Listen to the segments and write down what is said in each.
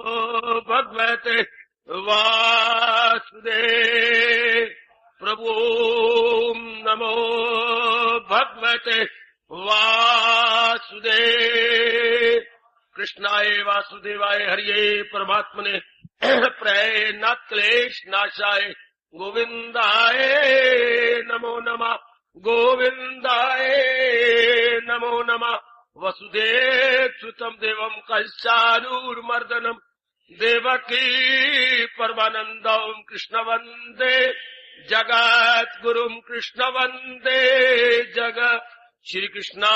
भगवते वासुदेव प्रभु नमो भगवते वासुदेव। कृष्णाय वासुदेवाय हरिये परमात्मने प्रणत क्लेश नाशाय गोविंदाय नमो नमः गोविंदाय नमो नमः। वसुदेव सुतम देवम कंसानूरमर्दनम देवकी परमानंदम कृष्ण वंदे जगत गुरुम कृष्ण वंदे जगत। श्री कृष्णा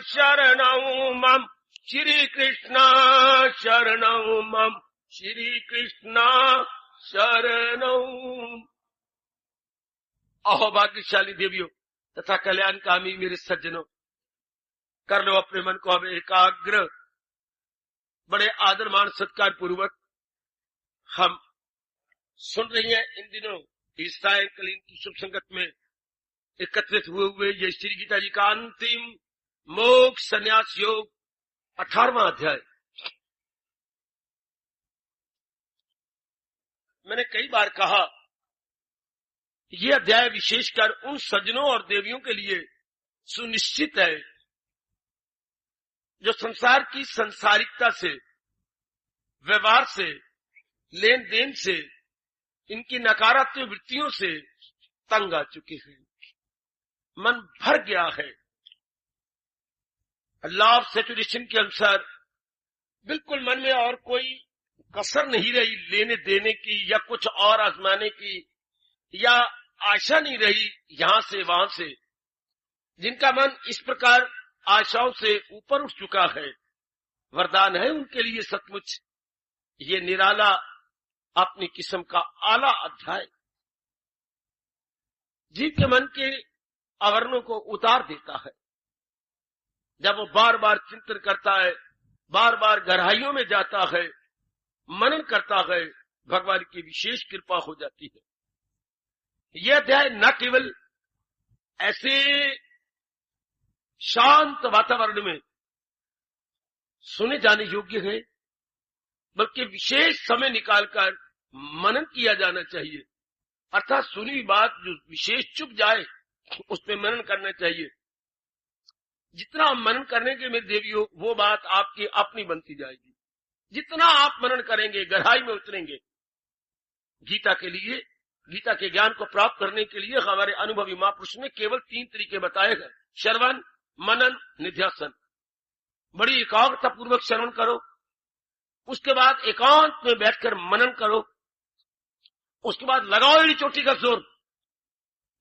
शरणं मम श्री कृष्णा शरणं मम श्री कृष्णा शरणं। अहो भाग्यशाली देवियों तथा कल्याणकामी मेरे सज्जनों, कर लो अपने मन को अब एकाग्र। बड़े आदर मान सत्कार पूर्वक हम सुन रही हैं इन दिनों इस सायंकालीन की शुभ संगत में एकत्रित हुए ये श्री गीता जी का अंतिम मोक्ष संन्यास योग 18वां अध्याय। मैंने कई बार कहा यह अध्याय विशेषकर उन सज्जनों और देवियों के लिए सुनिश्चित है जो संसार की संसारिकता से, व्यवहार से, लेन देन से, इनकी नकारात्मक वृत्तियों से तंग आ चुके हैं। मन भर गया है। लॉ ऑफ सैचुरेशन के अनुसार बिल्कुल मन में और कोई कसर नहीं रही लेने देने की या कुछ और आजमाने की, या आशा नहीं रही यहां से वहां से। जिनका मन इस प्रकार आशाओं से ऊपर उठ चुका है, वरदान है उनके लिए सचमुच ये निराला अपनी किस्म का आला अध्याय, जिनके मन के आवरणों को उतार देता है। जब वो बार बार चिंतन करता है, बार बार गहराइयों में जाता है, मनन करता है, भगवान की विशेष कृपा हो जाती है। यह अध्याय न केवल ऐसे शांत वातावरण में सुने जाने योग्य है, बल्कि विशेष समय निकालकर मनन किया जाना चाहिए। अर्थात सुनी बात जो विशेष चुप जाए उस पर मनन करना चाहिए। जितना आप मनन करेंगे मेरे देवियों, वो बात आपकी अपनी बनती जाएगी। जितना आप मनन करेंगे, गहराई में उतरेंगे। गीता के लिए, गीता के ज्ञान को प्राप्त करने के लिए हमारे अनुभवी महापुरुष ने केवल 3 तरीके बताए हैं: श्रवण, मनन, निध्यासन। बड़ी एकाग्रता पूर्वक श्रवण करो, उसके बाद एकांत में बैठकर मनन करो, उसके बाद लगाओ एड़ी चोटी का जोर,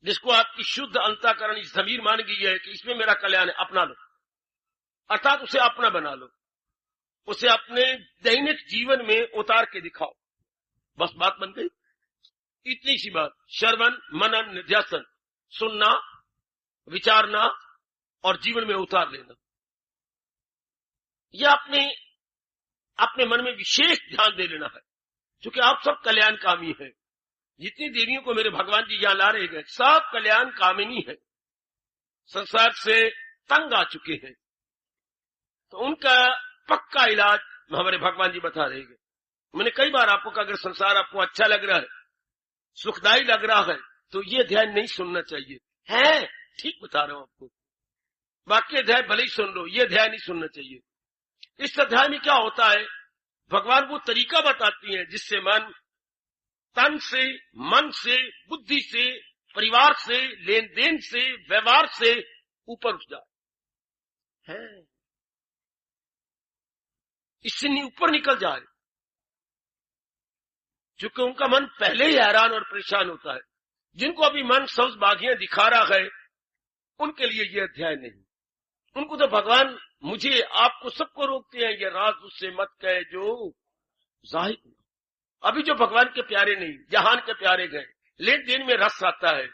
जिसको आपकी शुद्ध अंतःकरण इस ज़मीर मान गई है कि इसमें मेरा कल्याण है, अपना लो। अर्थात उसे अपना बना लो, उसे अपने दैनिक जीवन में उतार के दिखाओ। बस बात बन गई। इतनी सी बात। श्रवण, मनन, निध्यासन, सुनना, विचारना और जीवन में उतार लेना। यह अपने मन में विशेष ध्यान दे लेना है, क्योंकि आप सब कल्याणकामी हैं। जितनी देवियों को मेरे भगवान जी यहां ला रहे गए, सब कल्याण कामिनी है, संसार से तंग आ चुके हैं। तो उनका पक्का इलाज हमारे भगवान जी बता रहे गए। मैंने कई बार आपको कहा, अगर संसार आपको अच्छा लग रहा है, सुखदायी लग रहा है, तो ये ध्यान नहीं सुनना चाहिए। है ठीक बता रहा हूं आपको। बाकी अध्याय भले ही सुन लो, ये ध्यान नहीं सुनना चाहिए। इस अध्याय में क्या होता है, भगवान वो तरीका बताती हैं जिससे मन तन से, मन से, बुद्धि से, परिवार से, लेन देन से, व्यवहार से ऊपर उठ जाए, है इससे ऊपर निकल जाए। क्योंकि उनका मन पहले ही हैरान और परेशान होता है। जिनको अभी मन सब्ज बागियां दिखा रहा है, उनके लिए यह अध्याय नहीं। उनको तो भगवान मुझे, आपको, सबको रोकते हैं, ये राज उससे मत कहे जो जाहिर। अभी जो भगवान के प्यारे नहीं, जहान के प्यारे गए, लेन देन में रस आता है,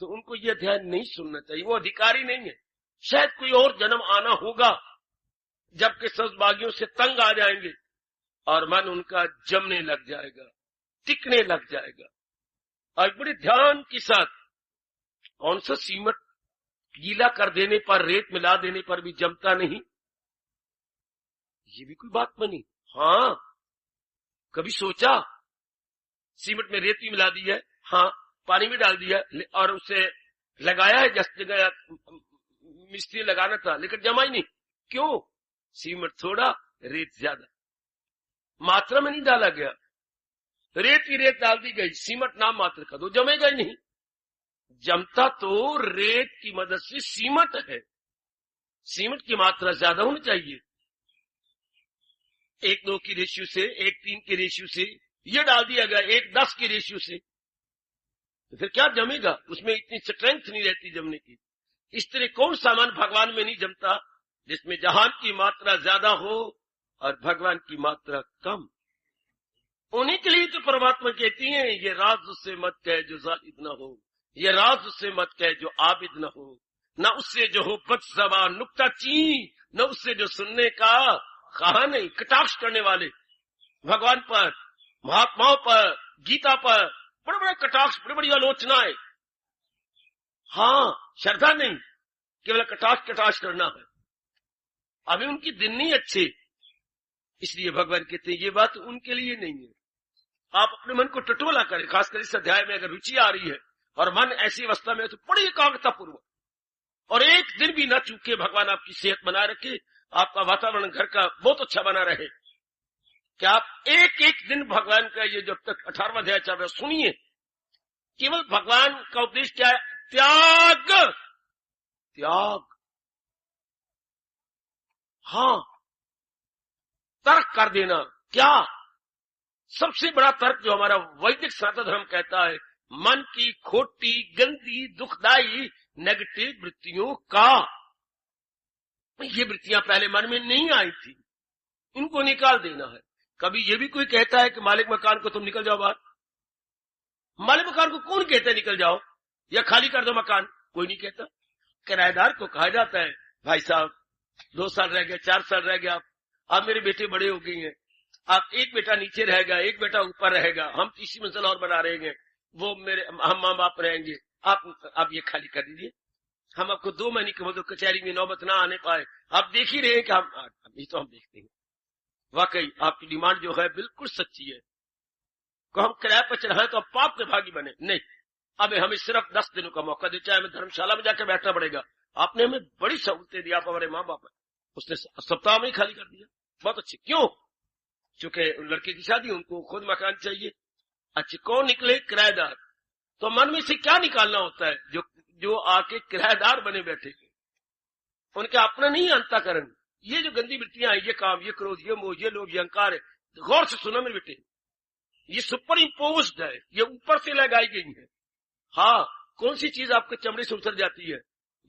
तो उनको यह ध्यान नहीं सुनना चाहिए। वो अधिकारी नहीं है। शायद कोई और जन्म आना होगा जबकि सब्जबागियों से तंग आ जाएंगे और मन उनका जमने लग जाएगा, टिकने लग जाएगा। और बड़े ध्यान के साथ, कौन सा सीमट गीला कर देने पर, रेत मिला देने पर भी जमता नहीं, ये भी कोई बात बनी। हाँ, कभी सोचा? सीमेंट में रेती मिला दी है, हाँ, पानी में डाल दिया और उसे लगाया है जिस जगह मिस्त्री लगाना था, लेकिन जमा ही नहीं। क्यों? सीमेंट थोड़ा, रेत ज्यादा, मात्रा में नहीं डाला गया। रेत की रेत डाल दी गई, सीमेंट नाम मात्र का, तो जमेगा ही नहीं। जमता तो रेत की मदद से सीमेंट है। सीमेंट की मात्रा ज्यादा होनी चाहिए, 1:2 की रेशियो से, 1:3 की रेशियो से, ये डाल दिया गया 1:10 की रेशियो से, तो फिर क्या जमेगा? उसमें इतनी स्ट्रेंथ नहीं रहती जमने की। इस तरह कौन सामान भगवान में नहीं जमता जिसमें जहान की मात्रा ज्यादा हो और भगवान की मात्रा कम। उन्हीं के लिए तो परमात्मा कहती हैं, ये राज उससे मत कह जो जाहिद न हो, ये राज उससे मत कह जो आबिद न हो, न उससे जो हो बदज़बान नुक्ता ची, न उससे जो सुनने का कहा नहीं। कटाक्ष करने वाले भगवान पर, महात्माओं पर, गीता पर बड़े बड़े कटाक्ष, बड़ी बड़ी आलोचनाएं। हाँ, श्रद्धा नहीं, केवल कटाक्ष करना है। अभी उनकी दिन नहीं अच्छे, इसलिए भगवान कहते हैं ये बात उनके लिए नहीं है। आप अपने मन को टटोला करें, खासकर इस अध्याय में अगर रुचि आ रही है और मन ऐसी अवस्था में है तो बड़ी एकाग्रता पूर्वक, और एक दिन भी न चूके भगवान आपकी सेहत बनाए रखे, आपका वातावरण घर का बहुत अच्छा बना रहे। क्या आप एक एक दिन भगवान का ये जब तक 18वां अध्याय चल रहा सुनिए। केवल भगवान का उपदेश क्या है? त्याग, त्याग। हाँ, तर्क कर देना। क्या? सबसे बड़ा तर्क जो हमारा वैदिक सनातन धर्म कहता है, मन की खोटी, गंदी, दुखदाई, नेगेटिव वृत्तियों का, ये वृत्तियां पहले मन में नहीं आई थी, इनको निकाल देना है। कभी ये भी कोई कहता है कि मालिक मकान को तुम निकल जाओ बाहर? मालिक मकान को कौन कहता है निकल जाओ या खाली कर दो मकान? कोई नहीं कहता। किराएदार को कहा जाता है, भाई साहब 2 साल रह गए, 4 साल रह गया, अब मेरे बेटे बड़े हो गए हैं, आप एक बेटा नीचे रहेगा, एक बेटा ऊपर रहेगा, हम 3 मंजिल और बना रहेंगे, वो हम माँ बाप रहेंगे, आप ये खाली कर दीजिए, हम आपको 2 महीने के मतलब कचहरी में नौबत ना आने पाए। आप देख ही रहे हैं कि अभी तो हम देखते हैं। वाकई आपकी डिमांड जो है बिल्कुल सच्ची है। को हम किराए पर चढ़ाएं तो आप पाप के भागी बने नहीं। अब हमें सिर्फ 10 दिनों का मौका दे, चाहे हमें धर्मशाला में जाकर बैठना पड़ेगा। आपने हमें बड़ी सहूलतें दी, आप हमारे माँ बाप है, उसने सप्ताह में ही खाली कर दिया। बहुत अच्छे। क्यों? चूंकि लड़के की शादी, उनको खुद मकान चाहिए। अच्छे, कौन निकले? किराएदार। तो मन में से क्या निकालना होता है? जो आके किराएदार बने बैठे, उनके अपना नहीं अंतःकरण। ये जो गंदी वृत्तियां हैं, ये काम, ये क्रोध, ये मोह, ये लोभ, ये अहंकार है, गौर से सुनो मेरे बेटे, ये सुपर इम्पोज्ड है, ये ऊपर से लगाई गई है। हाँ, कौन सी चीज आपके चमड़े से उतर जाती है?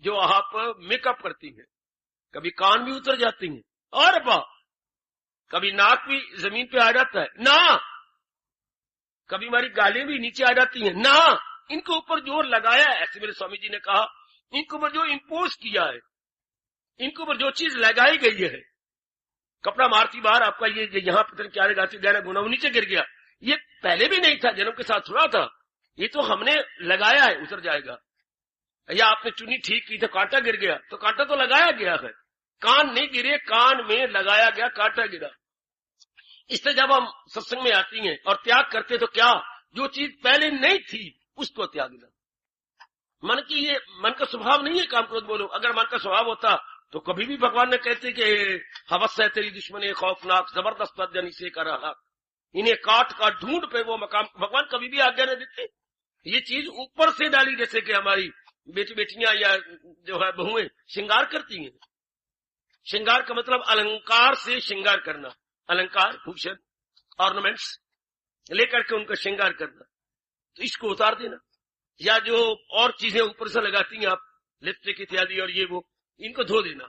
जो आप मेकअप करती है। कभी कान भी उतर जाती है, और कभी नाक भी जमीन पे आ जाता है ना, कभी हमारी गालें भी नीचे आ जाती हैं ना। इनके ऊपर जोर लगाया है, ऐसे मेरे स्वामी जी ने कहा, इनके ऊपर जो इम्पोज किया है, इनके ऊपर जो चीज लगाई गई है, कपड़ा मारती बाहर आपका ये यहाँ पता क्या लगाती गहरा गुना वो नीचे गिर गया, ये पहले भी नहीं था, जन्म के साथ थोड़ा था, ये तो हमने लगाया है, उतर जाएगा। या आपने चुन्नी ठीक की तो कांटा गिर गया, तो कांटा तो लगाया गया है, कान नहीं गिरे, कान में लगाया गया, कांटा गिरा। इससे जब हम सत्संग में आती हैं और त्याग करते तो क्या, जो चीज पहले नहीं थी उसको त्यागना। मन की ये मन का स्वभाव नहीं है काम क्रोध बोलो। अगर मन का स्वभाव होता तो कभी भी भगवान ने कहते कि हवस है तेरी दुश्मनी खौफनाक, जबरदस्त अध्ययन से कर रहा, इन्हें काट काट ढूंढ पे वो मकाम। भगवान कभी भी आज्ञा नहीं देते। ये चीज ऊपर से डाली, जैसे कि हमारी बेटियां या जो है बहुएं श्रृंगार करती हैं। श्रृंगार का मतलब अलंकार से श्रृंगार करना, अलंकार, भूषण, ऑर्नामेंट्स लेकर के उनका श्रृंगार करना, तो इसको उतार देना। या जो और चीजें ऊपर से लगाती हैं आप, लिपस्टिक इत्यादि और ये वो, इनको धो देना।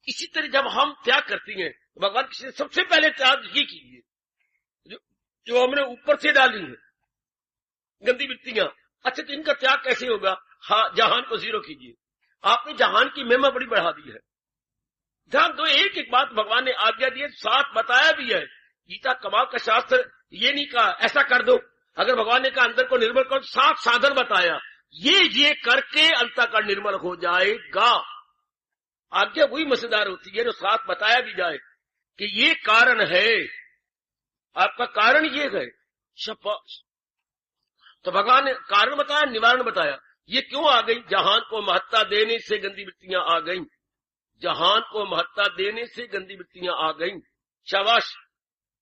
इसी तरह जब हम त्याग करती हैं, भगवान से सबसे पहले त्याग ये कीजिए जो हमने ऊपर से डाली है गंदी वृत्तियां। अच्छा, तो इनका त्याग कैसे होगा? हाँ, जहान को 0 कीजिए। आपने जहान की महिमा बड़ी बढ़ा दी है। ध्यान दो, एक एक बात भगवान ने आज्ञा दी है, साथ बताया भी है। गीता कमाल का शास्त्र, ये नहीं कहा ऐसा कर दो। अगर भगवान ने कहा अंदर को निर्मल करो, 7 साधन बताया, ये करके अंतःकरण निर्मल हो जाएगा। आज्ञा वही मजेदार होती है जो साथ बताया भी जाए कि ये कारण है आपका कारण ये है। शाबाश। तो भगवान ने कारण बताया, निवारण बताया। ये क्यों आ गई? जहान को महत्ता देने से गंदी वृत्तियां आ गई। जहान को महत्ता देने से गंदी वृत्तियां आ गई। शाबाश।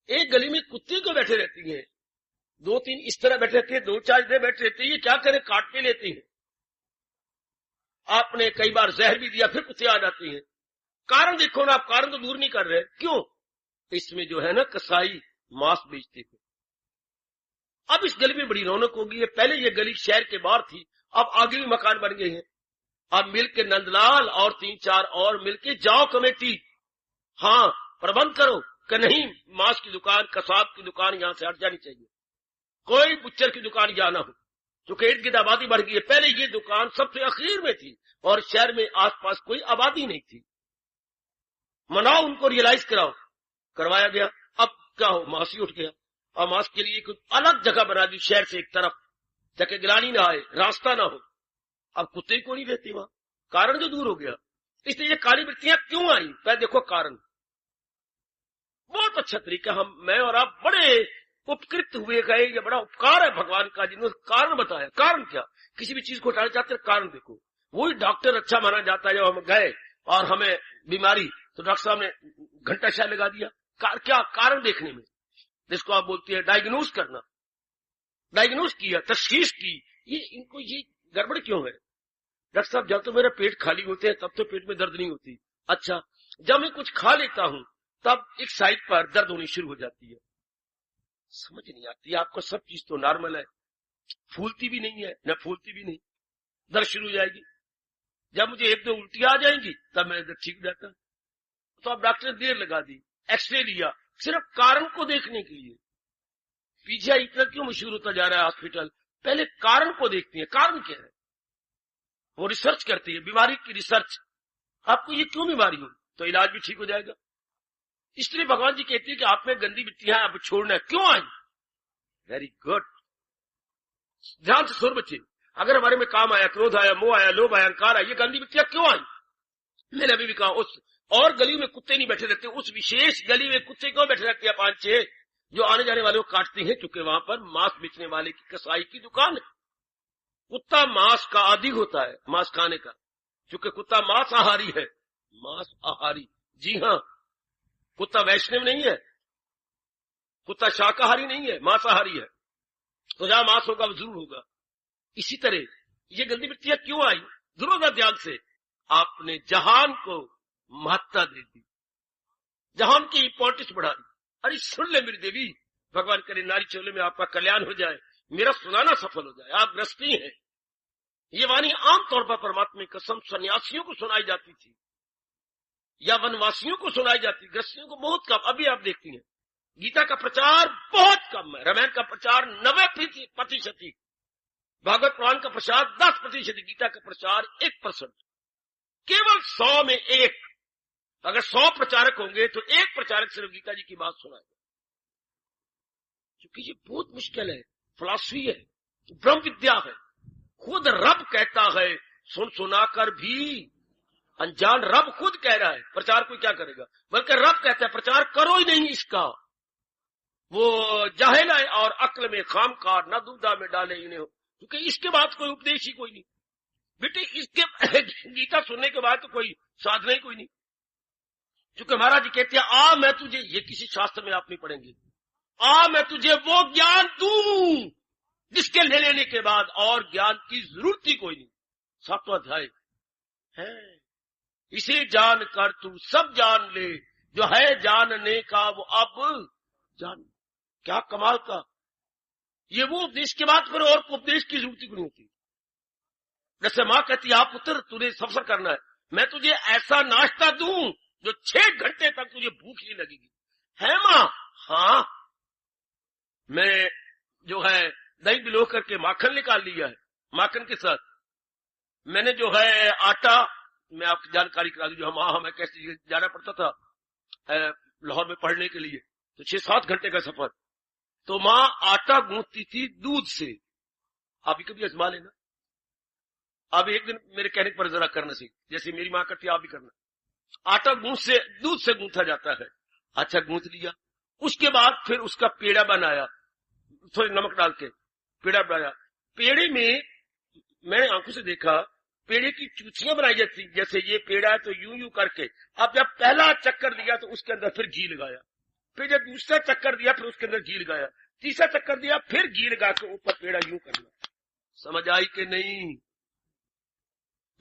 एक गली में कुत्ते को बैठे रहती हैं, 2-3 इस तरह बैठे रहते हैं, 2-4 इधर बैठे रहते हैं। ये क्या करें? काट पे लेती हैं। आपने कई बार जहर भी दिया, फिर कुत्ते आ जाती हैं। कारण देखो ना, आप कारण तो दूर नहीं कर रहे। क्यों? इसमें जो है ना कसाई मांस बेचते थे। अब इस गली में बड़ी रौनक होगी है। पहले ये गली शहर के बाहर थी, अब आगे भी मकान बन गए हैं। अब मिलके नंदलाल और 3-4 और मिलके जाओ कमेटी, हाँ प्रबंध करो कि नहीं मांस की दुकान, कसाब की दुकान यहां से हट जानी चाहिए, कोई बुच्चर की दुकान यहां ना हो। क्योंकि इर्द गिर्द आबादी बढ़ गई है। पहले ये दुकान सबसे अखीर में थी और शहर में आसपास कोई आबादी नहीं थी। मनाओ, उनको रियलाइज कराओ। करवाया गया। अब क्या हो? मांस ही उठ गया। और मांस के लिए कुछ अलग जगह बना दी शहर से एक तरफ, ताकि गिलानी ना आए, रास्ता ना हो। अब कुत्ते को नहीं रहती वहां, कारण जो दूर हो गया। इसलिए ये काली वृत्तियां क्यों आई? पहले देखो कारण। बहुत अच्छा तरीका, मैं और आप बड़े उपकृत हुए गए। ये बड़ा उपकार है भगवान का, जिन्होंने कारण बताया। कारण क्या? किसी भी चीज को हटाना चाहते हैं, कारण देखो। वही डॉक्टर अच्छा माना जाता है। जब हम गए और हमें बीमारी, तो डॉक्टर साहब ने घंटा शायद लगा दिया। क्या? कारण देखने में, जिसको आप बोलते हैं डायग्नोज करना। डायग्नोज किया, तशखीस की। ये गड़बड़ क्यों है? डॉक्टर साहब, जब तो मेरा पेट खाली होते हैं तब तो पेट में दर्द नहीं होती। अच्छा, जब मैं कुछ खा लेता हूं तब एक साइड पर दर्द होनी शुरू हो जाती है। समझ नहीं आती। आपको सब चीज तो नॉर्मल है, फूलती भी नहीं है, न फूलती भी नहीं, दर्द शुरू हो जाएगी। जब मुझे 1-2 उल्टियां आ जाएंगी तब मेरा दर्द ठीक हो जाता है। तो अब डॉक्टर ने देर लगा दी, एक्सरे लिया, सिर्फ कारण को देखने के लिए। पीजीआई इतना क्यों मशहूर होता जा रहा है हॉस्पिटल? पहले कारण को देखती है, कारण क्या है, वो रिसर्च करती है, बीमारी की रिसर्च। आपको ये क्यों बीमारी हो, तो इलाज भी ठीक हो जाएगा। इसलिए भगवान जी कहते हैं कि आप में गंदी वृत्तियां अब छोड़ना है। क्यों आई? वेरी गुड, ध्यान से सुन बच्चे। अगर हमारे में काम आया, क्रोध आया, मोह आया, लोभ आया, अहंकार आया, ये गंदी वृत्तियां क्यों आई? मैंने अभी भी कहा, उस और गली में कुत्ते नहीं बैठे रहते, उस विशेष गली में कुत्ते क्यों बैठे रहते हैं 5-6, जो आने जाने वाले को काटते हैं, क्योंकि वहां पर मांस बेचने वाले की कसाई की दुकान है। कुत्ता मांस का आदी होता है, मांस खाने का, क्योंकि कुत्ता मांसाहारी है। मांसाहारी, जी हाँ, कुत्ता वैष्णव नहीं है, कुत्ता शाकाहारी नहीं है, मांसाहारी है। तो जहां मांस होगा वो जरूर होगा। इसी तरह ये गंदी वृत्तियां क्यों आई? जरूर ध्यान से। आपने जहान को महत्ता दे दी, जहान की इंपॉर्टेंस बढ़ा दी। अरे सुन ले मेरी देवी, भगवान करे नारी चोले में आपका कल्याण हो जाए, मेरा सुनाना सफल हो जाए। आप ग्रस्ती हैं। ये वाणी आमतौर पर परमात्मा की कसम सन्यासियों को सुनाई जाती थी या वनवासियों को सुनाई जाती, ग्रस्तियों को बहुत कम। अभी आप देखती हैं गीता का प्रचार बहुत कम है, रामायण का प्रचार 90%, भागवत पुराण का प्रचार 10%, गीता का प्रचार 1%। केवल 100 में 1। अगर 100 प्रचारक होंगे तो 1 प्रचारक सिर्फ गीता जी की बात सुनाएगा, क्योंकि ये बहुत मुश्किल है, फिलॉसफी है, ब्रह्म विद्या है। खुद रब कहता है, सुन सुनाकर भी अनजान रब खुद कह रहा है, प्रचार कोई क्या करेगा? बल्कि रब कहता है प्रचार करो ही नहीं इसका। वो जाहिल है और अक्ल में खामखार, न दुविधा में डाले इन्हें हो, क्योंकि इसके बाद कोई उपदेश ही कोई नहीं। बेटे इसके गीता सुनने के बाद तो कोई साधना ही कोई नहीं। क्योंकि महाराज जी कहते हैं, आ मैं तुझे, ये किसी शास्त्र में आप नहीं पढ़ेंगे, आ मैं तुझे वो ज्ञान दूं जिसके ले लेने के बाद और ज्ञान की जरूरत ही कोई नहीं। 7वां अध्याय है। इसे जान कर तू सब जान ले, जो है जानने का वो अब जान। क्या कमाल का! ये वो उपदेश के बाद फिर और उपदेश की जरूरत ही नहीं होती। जैसे मां कहती है, आप पुत्र तुझे सफर करना है, मैं तुझे ऐसा नाश्ता दूं जो 6 घंटे तक तुझे भूख नहीं लगेगी। है मां? हाँ। मैं जो है दही बिलो करके माखन निकाल लिया है, माखन के साथ मैंने जो है आटा, मैं आपकी जानकारी करा दी, जो हमें कैसे जाना पड़ता था लाहौर में पढ़ने के लिए, तो 6-7 घंटे का सफर। तो मां आटा गूंथती थी दूध से। आप भी कभी आजमा लेना। अब एक दिन मेरे कहने पर जरा करना सीख, जैसे मेरी मां करती आप भी करना। आटा दूध से गूंथा जाता है। अच्छा गूंथ लिया, उसके बाद फिर उसका पेड़ा बनाया, थोड़ी नमक डाल के पेड़ा बनाया। पेड़े में मैंने आंखों से देखा पेड़े की चूचियां बनाई जाती, जैसे ये पेड़ा है तो यूं यूं करके। अब जब पहला चक्कर दिया तो उसके अंदर फिर घी लगाया, फिर जब दूसरा चक्कर दिया फिर उसके अंदर घी लगाया, तीसरा चक्कर दिया फिर घी लगा के ऊपर पेड़ा यूं करना। समझ आई कि नहीं?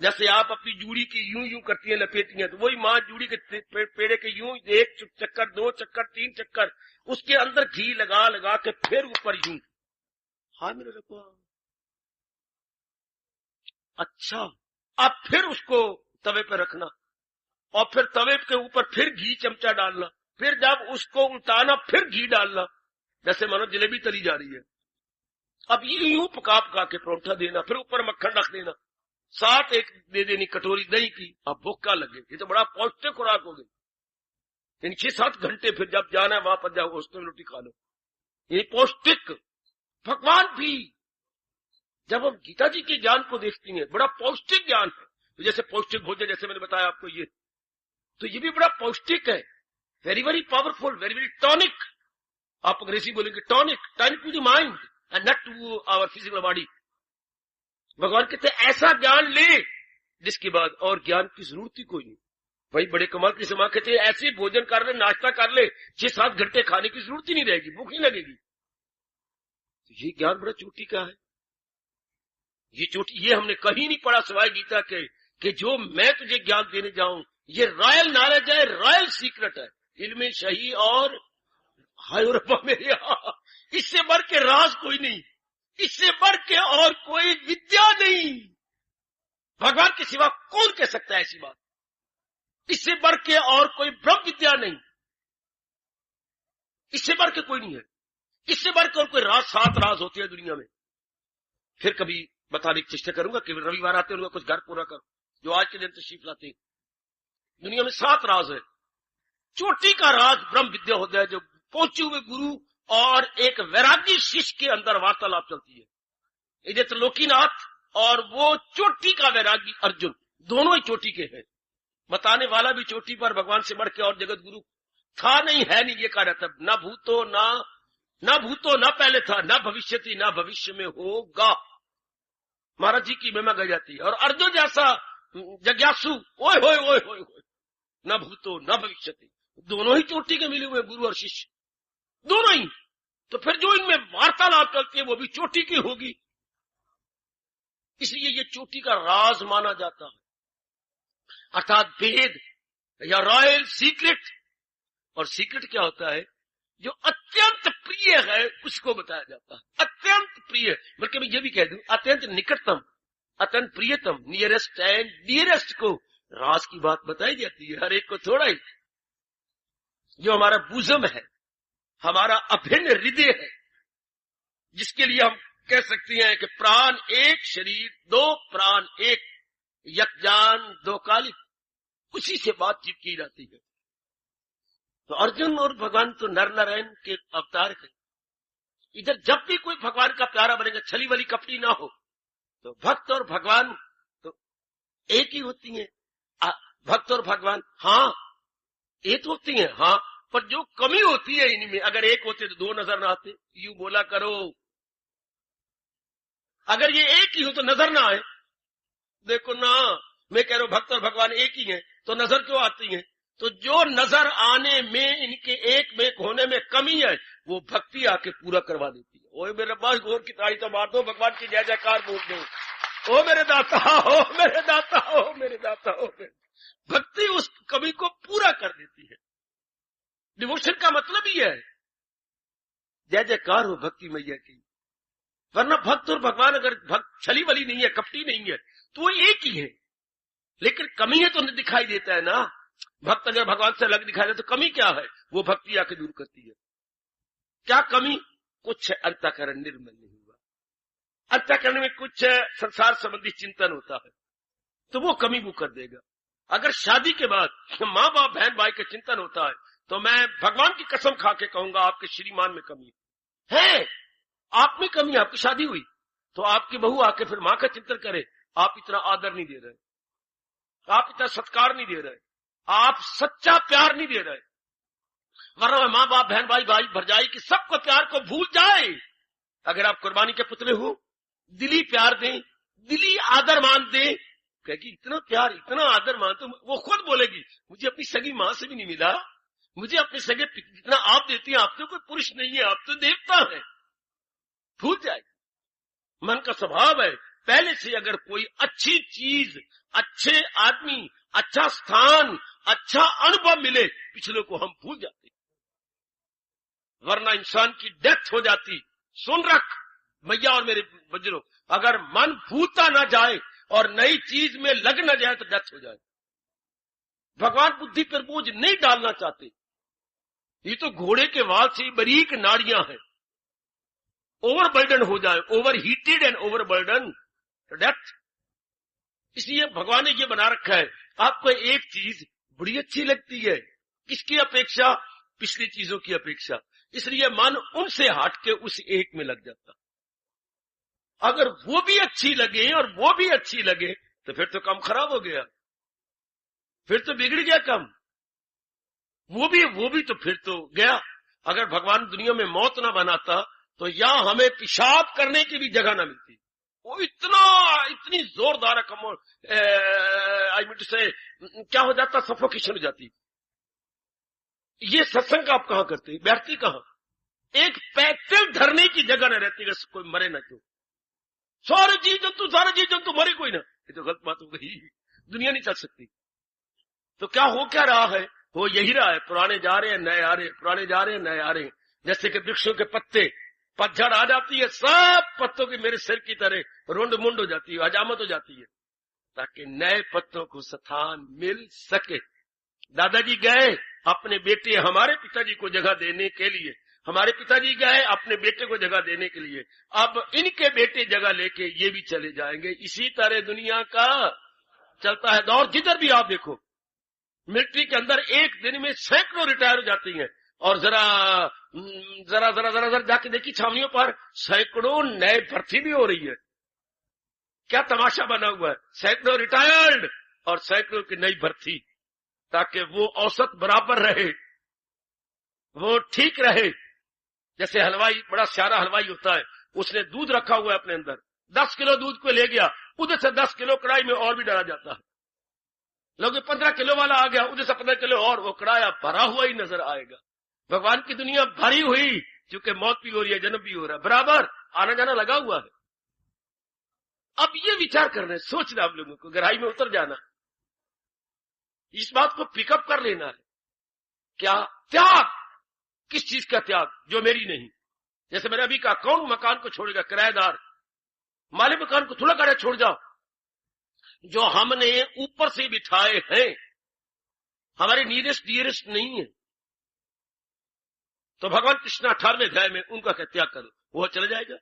जैसे आप अपनी जूड़ी की यूं यूं करती है, लपेटती है, तो वही मां जूड़ी के पेड़े के यूं एक चक्कर, दो चक्कर, तीन चक्कर, उसके अंदर घी लगा लगा के फिर ऊपर यूं। हाँ मेरे रखो। अच्छा, अब फिर उसको तवे पे रखना और फिर तवे के ऊपर फिर घी चमचा डालना, फिर जब उसको उल्टाना फिर घी डालना, जैसे मानो जलेबी तली जा रही है। अब ये यूं पका पका के परोठा देना, फिर ऊपर मक्खन रख देना, साथ एक दे देनी कटोरी दही की। अब भूखा लगे, ये तो बड़ा पौष्टिक खुराक हो गई। इन 6-7 घंटे फिर जब जाना है वहां पर जाओ, उसमें रोटी खा लो, ये पौष्टिक। भगवान भी जब हम गीता जी के ज्ञान को देखती हैं, बड़ा पौष्टिक ज्ञान है। तो जैसे पौष्टिक भोजन, जैसे मैंने बताया आपको ये, तो ये भी बड़ा पौष्टिक है, very very powerful, very very tonic. आप अंग्रेजी बोलेंगे tonic, tonic to the mind and not to our physical body. भगवान कहते ऐसा ज्ञान ले जिसके बाद और ज्ञान की जरूरत ही कोई नहीं। भाई बड़े कमाल की समा कहते ऐसे भोजन कर ले, नाश्ता कर ले, 6-7 घंटे खाने की जरूरत ही नहीं रहेगी, भूख ही लगेगी। तो ये ज्ञान बड़ा चोटी का है। ये चोटी, ये हमने कहीं नहीं पढ़ा सिवाय गीता के कि जो मैं तुझे ज्ञान देने जाऊं ये रॉयल नॉलेज है, रॉयल सीक्रेट है, इल्म शही और हाय मेरे यहाँ, इससे बढ़ के राज कोई नहीं, इससे बढ़ के और कोई विद्या नहीं। भगवान के सिवा कौन कह सकता है ऐसी बात? इससे बढ़ के और कोई ब्रह्म विद्या नहीं, इससे बढ़ के कोई नहीं है, इससे बढ़ के और कोई राज, 7 राज होते हैं दुनिया में। फिर कभी बताने की चेष्टा करूंगा कि रविवार आते हैं कुछ घर पूरा करो, जो आज के दिन तशरीफ लाते हैं। दुनिया में 7 राज है। चोटी का राज ब्रह्म विद्या होता है, जो पहुंचे हुए गुरु और एक वैरागी शिष्य के अंदर वार्तालाप चलती है। इधर त्रिलोकीनाथ और वो चोटी का वैरागी अर्जुन, दोनों ही चोटी के हैं। बताने वाला भी चोटी पर भगवान से बढ़ के और जगत गुरु था नहीं, है नहीं, ये कह रहा था। ना भूतो ना पहले था, ना भविष्यति ना भविष्य में होगा। महाराज जी की महिमा गाई जाती है। और अर्जुन जैसा जिज्ञासु, ओए होए ओए होए होए, ना भूतो ना भविष्यति, दोनों ही चोटी के मिले हुए गुरु और शिष्य, दोनों ही। तो फिर जो इनमें वार्तालाप चलती है वो भी चोटी की होगी, इसलिए ये चोटी का राज माना जाता है, अर्थात भेद या रॉयल सीक्रेट। और सीक्रेट क्या होता है? जो अत्यंत प्रिय है उसको बताया जाता है, अत्यंत प्रिय, बल्कि मैं ये भी कह दूं अत्यंत निकटतम, अत्यंत प्रियतम, नियरेस्ट एंड डियरेस्ट को राज की बात बताई जाती है, हर एक को थोड़ा ही। जो हमारा बुज़म है, हमारा अभिन्न हृदय है, जिसके लिए हम कह सकते हैं कि प्राण एक, शरीर 2, प्राण एक, यकजान 2 कालिक, उसी से बातचीत की जाती है। तो अर्जुन और भगवान तो नर नारायण के अवतार है। इधर जब भी कोई भगवान का प्यारा बनेगा, छली वाली कपटी ना हो, तो भक्त और भगवान तो एक ही होती हैं। भक्त और भगवान हाँ एक होती हैं, हाँ, पर जो कमी होती है इनमें, अगर एक होते तो 2 नजर ना आते। यूं बोला करो, अगर ये एक ही हो तो नजर ना आए। देखो ना, मैं कह रहा हूं भक्त और भगवान एक ही हैं, तो नजर क्यों आती है? तो जो नजर आने में, इनके एक में होने में कमी है, वो भक्ति आके पूरा करवा देती है। ओए मेरे पास घोर की ताड़ी तो मार दो, भगवान की जय जयकार बोल दो, ओ मेरे दाता हो, मेरे दाता हो, मेरे दाता हो। भक्ति उस कमी को पूरा कर देती है। डिवोशन का मतलब ही है जय जयकार हो भक्ति मैया की। वरना भक्त और भगवान अगर भक्त छली वली नहीं है, कपटी नहीं है, तो वो एक ही है, लेकिन कमी है तो दिखाई देता है ना। भक्त अगर भगवान से अलग दिखाई दे तो कमी क्या है? वो भक्ति आके दूर करती है। क्या कमी? कुछ अंतःकरण निर्मल नहीं हुआ, अंतःकरण में कुछ संसार संबंधी चिंतन होता है, तो वो कमी वो कर देगा। अगर शादी के बाद माँ बाप बहन भाई का चिंतन होता है, तो मैं भगवान की कसम खा के कहूंगा आपके श्रीमान में कमी है, आप में कमी है। आपकी शादी हुई तो आपकी बहू आके फिर माँ का चिंतन करे, आप इतना आदर नहीं दे रहे, आप इतना सत्कार नहीं दे रहे, आप सच्चा प्यार नहीं दे रहे, वरना माँ बाप बहन भाई भाई भरजाई की सबको प्यार को भूल जाए। अगर आप कुर्बानी के पुतले हो, दिली प्यार दें, दिली आदर मान दें, कहेगी इतना प्यार इतना आदर मान, तो वो खुद बोलेगी मुझे अपनी सगी माँ से भी नहीं मिला, मुझे अपने सगे जितना आप देती हैं, आप तो कोई पुरुष नहीं है, आप तो देवता है। भूल जाएगी। मन का स्वभाव है, पहले से अगर कोई अच्छी चीज, अच्छे आदमी, अच्छा स्थान, अच्छा अनुभव मिले, पिछले को हम भूल जाते, वरना इंसान की डेथ हो जाती। सुन रख मैया और मेरे बजरों, अगर मन भूलता ना जाए और नई चीज में लग न जाए तो डेथ हो जाए। भगवान बुद्धि पर बोझ नहीं डालना चाहते। ये तो घोड़े के वाल से बारीक नाड़ियां हैं, ओवरबर्डन हो जाए, ओवर हीटेड एंड ओवरबर्डन तो डेथ। इसलिए भगवान ने ये बना रखा है, आपको एक चीज बड़ी अच्छी लगती है, किसकी अपेक्षा? पिछली चीजों की अपेक्षा। इसलिए मन उनसे हट के उस एक में लग जाता। अगर वो भी अच्छी लगे और वो भी अच्छी लगे तो फिर तो काम खराब हो गया, फिर तो बिगड़ गया काम। वो भी तो फिर तो गया। अगर भगवान दुनिया में मौत ना बनाता तो यहां हमें पेशाब करने की भी जगह ना मिलती। वो इतनी जोरदार आई मीन टू से क्या हो जाता, सफोकेशन हो जाती। ये सत्संग आप कहां करते, बैठती कहां? एक पैदल धरने की जगह न रहती, अगर कोई मरे ना तो। सारे जीव जंतु मरे कोई ना, ये तो गलत बात हो गई, दुनिया नहीं चल सकती। तो क्या रहा है? वो यही रहा है, पुराने जा रहे हैं नए आ रहे हैं, पुराने जा रहे हैं नए आ रहे हैं। जैसे कि वृक्षों के पत्ते, पतझड़ आ जाती है, सब पत्तों की मेरे सिर की तरह रुंड मुंड हो जाती है, हजामत हो जाती है, ताकि नए पत्तों को स्थान मिल सके। दादाजी गए अपने बेटे हमारे पिताजी को जगह देने के लिए, हमारे पिताजी गए अपने बेटे को जगह देने के लिए, अब इनके बेटे जगह लेके ये भी चले जाएंगे। इसी तरह दुनिया का चलता है दौर। जिधर भी आप देखो, मिलिट्री के अंदर एक दिन में सैकड़ों रिटायर हो जाती हैं, और जरा जाके देखी छावनियों पर सैकड़ों नए भर्ती भी हो रही है। क्या तमाशा बना हुआ है, सैकड़ों रिटायर्ड और सैकड़ों की नई भर्ती, ताकि वो औसत बराबर रहे, वो ठीक रहे। जैसे हलवाई, बड़ा सारा हलवाई होता है, उसने दूध रखा हुआ है अपने अंदर, 10 किलो दूध को ले गया, उधर से 10 किलो कढ़ाई में और भी डाला जाता है। लोग 15 किलो वाला आ गया, उधर से 15 किलो और, वो कढ़ाया भरा हुआ ही नजर आएगा। भगवान की दुनिया भरी हुई, क्योंकि मौत भी हो रही है, जन्म भी हो रहा है, बराबर आना जाना लगा हुआ है। अब ये विचार करना है, सोचना आप लोगों को, गहराई में उतर जाना, इस बात को पिकअप कर लेना है। क्या त्याग? किस चीज का त्याग? जो मेरी नहीं। जैसे मैंने अभी कहा, कौन मकान को छोड़ेगा? किराएदार। मालिक मकान को थोड़ा किराया छोड़ जाओ। जो हमने ऊपर से बिठाए हैं, हमारे नियरेस्ट डियरेस्ट नहीं है, तो भगवान कृष्ण 18वें अध्याय में उनका क्या त्याग करो, वो चला जाएगा।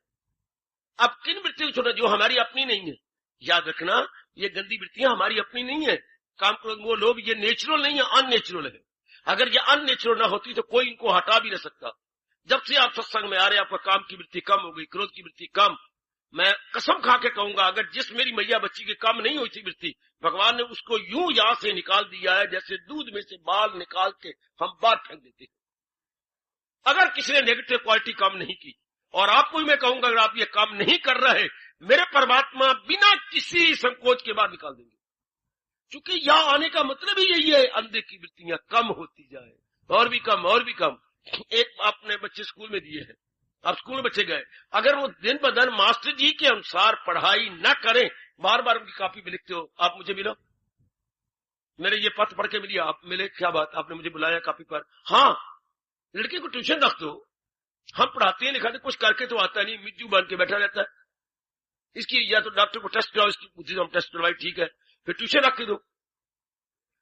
अब किन वृत्तियों को छोड़ना जो हमारी अपनी नहीं है? याद रखना, ये गंदी वृत्तियां हमारी अपनी नहीं है। काम क्रोध मोह लोभ ये नेचुरल नहीं है, अननेचुरल है। अगर ये अननेचुरल ना होती तो कोई इनको हटा भी नहीं सकता। जब से आप सत्संग में आ रहे हैं, आपका काम की वृत्ति कम हो गई, क्रोध की वृत्ति कम। मैं कसम खा के कहूंगा, अगर जिस मेरी मैया बच्ची की कम नहीं हुई थी वृत्ति, भगवान ने उसको यूं यहां से निकाल दिया है जैसे दूध में से बाल निकाल के हम बाहर फेंक देते हैं। अगर किसी ने नेगेटिव क्वालिटी कम नहीं की, और आपको भी मैं कहूंगा, अगर आप ये काम नहीं कर रहे, मेरे परमात्मा बिना किसी संकोच के बाद निकाल देंगे। क्योंकि यहां आने का मतलब ही यही है, अंधे की वृत्तियां कम होती जाए, और भी कम और भी कम। एक आपने बच्चे स्कूल में दिए हैं, आप स्कूल में बच्चे गए, अगर वो दिन ब दिन मास्टर जी के अनुसार पढ़ाई न करें, बार बार उनकी कॉपी में लिखते हो, आप मुझे मिलो, मेरे ये पत्र पढ़ के मिलिए, आप मिले, क्या बात, आपने मुझे बुलाया कॉपी पर? हाँ, लड़के को ट्यूशन रख दो, हम पढ़ाते हैं लिखाते, कुछ करके तो आता नहीं, मिट्टू बन के बैठा रहता है। इसकी या तो डॉक्टर को टेस्ट कराओ, इसकी बुद्धि हम टेस्ट करवाई, ठीक है, फिर ट्यूशन रख के दो,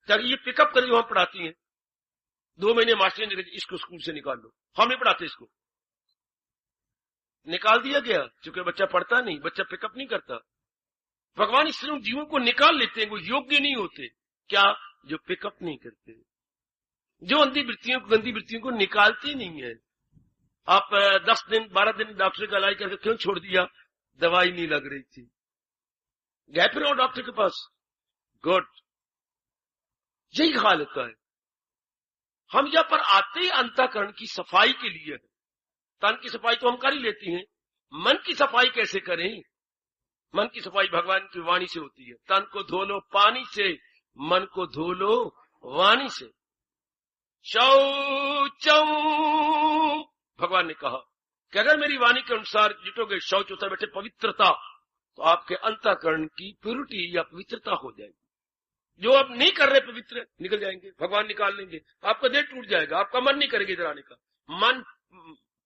ताकि ये पिकअप कर जो हम पढ़ाती हैं। 2 महीने मास्टर ने इसको स्कूल से निकाल लो, हम नहीं पढ़ाते, इसको निकाल दिया गया, क्योंकि बच्चा पढ़ता नहीं, बच्चा पिकअप नहीं करता। भगवान इस तरह जीवों को निकाल लेते हैं, वो योग्य नहीं होते। क्या? जो पिकअप नहीं करते, जो अंधी वृत्तियों को, गंदी वृत्तियों को निकालती नहीं है। आप 10 दिन 12 दिन डॉक्टर का इलाज करके क्यों छोड़ दिया? दवाई नहीं लग रही थी, गए फिर और डॉक्टर के पास, गुड, यही हाल होता है। हम यहाँ पर आते ही अंतःकरण की सफाई के लिए है। तन की सफाई तो हम कर ही लेती हैं, मन की सफाई कैसे करें? मन की सफाई भगवान की वाणी से होती है। तन को धो लो पानी से, मन को धो लो वाणी से। शौचम, भगवान ने कहा कि अगर मेरी वाणी के अनुसार जुटोगे, शौच होता बैठे पवित्रता, तो आपके अंतःकरण की प्यूरिटी या पवित्रता हो जाएगी। जो आप नहीं कर रहे पवित्र, निकल जाएंगे, भगवान निकाल लेंगे, आपका देह टूट जाएगा, आपका मन नहीं करेगा इधर आने का, मन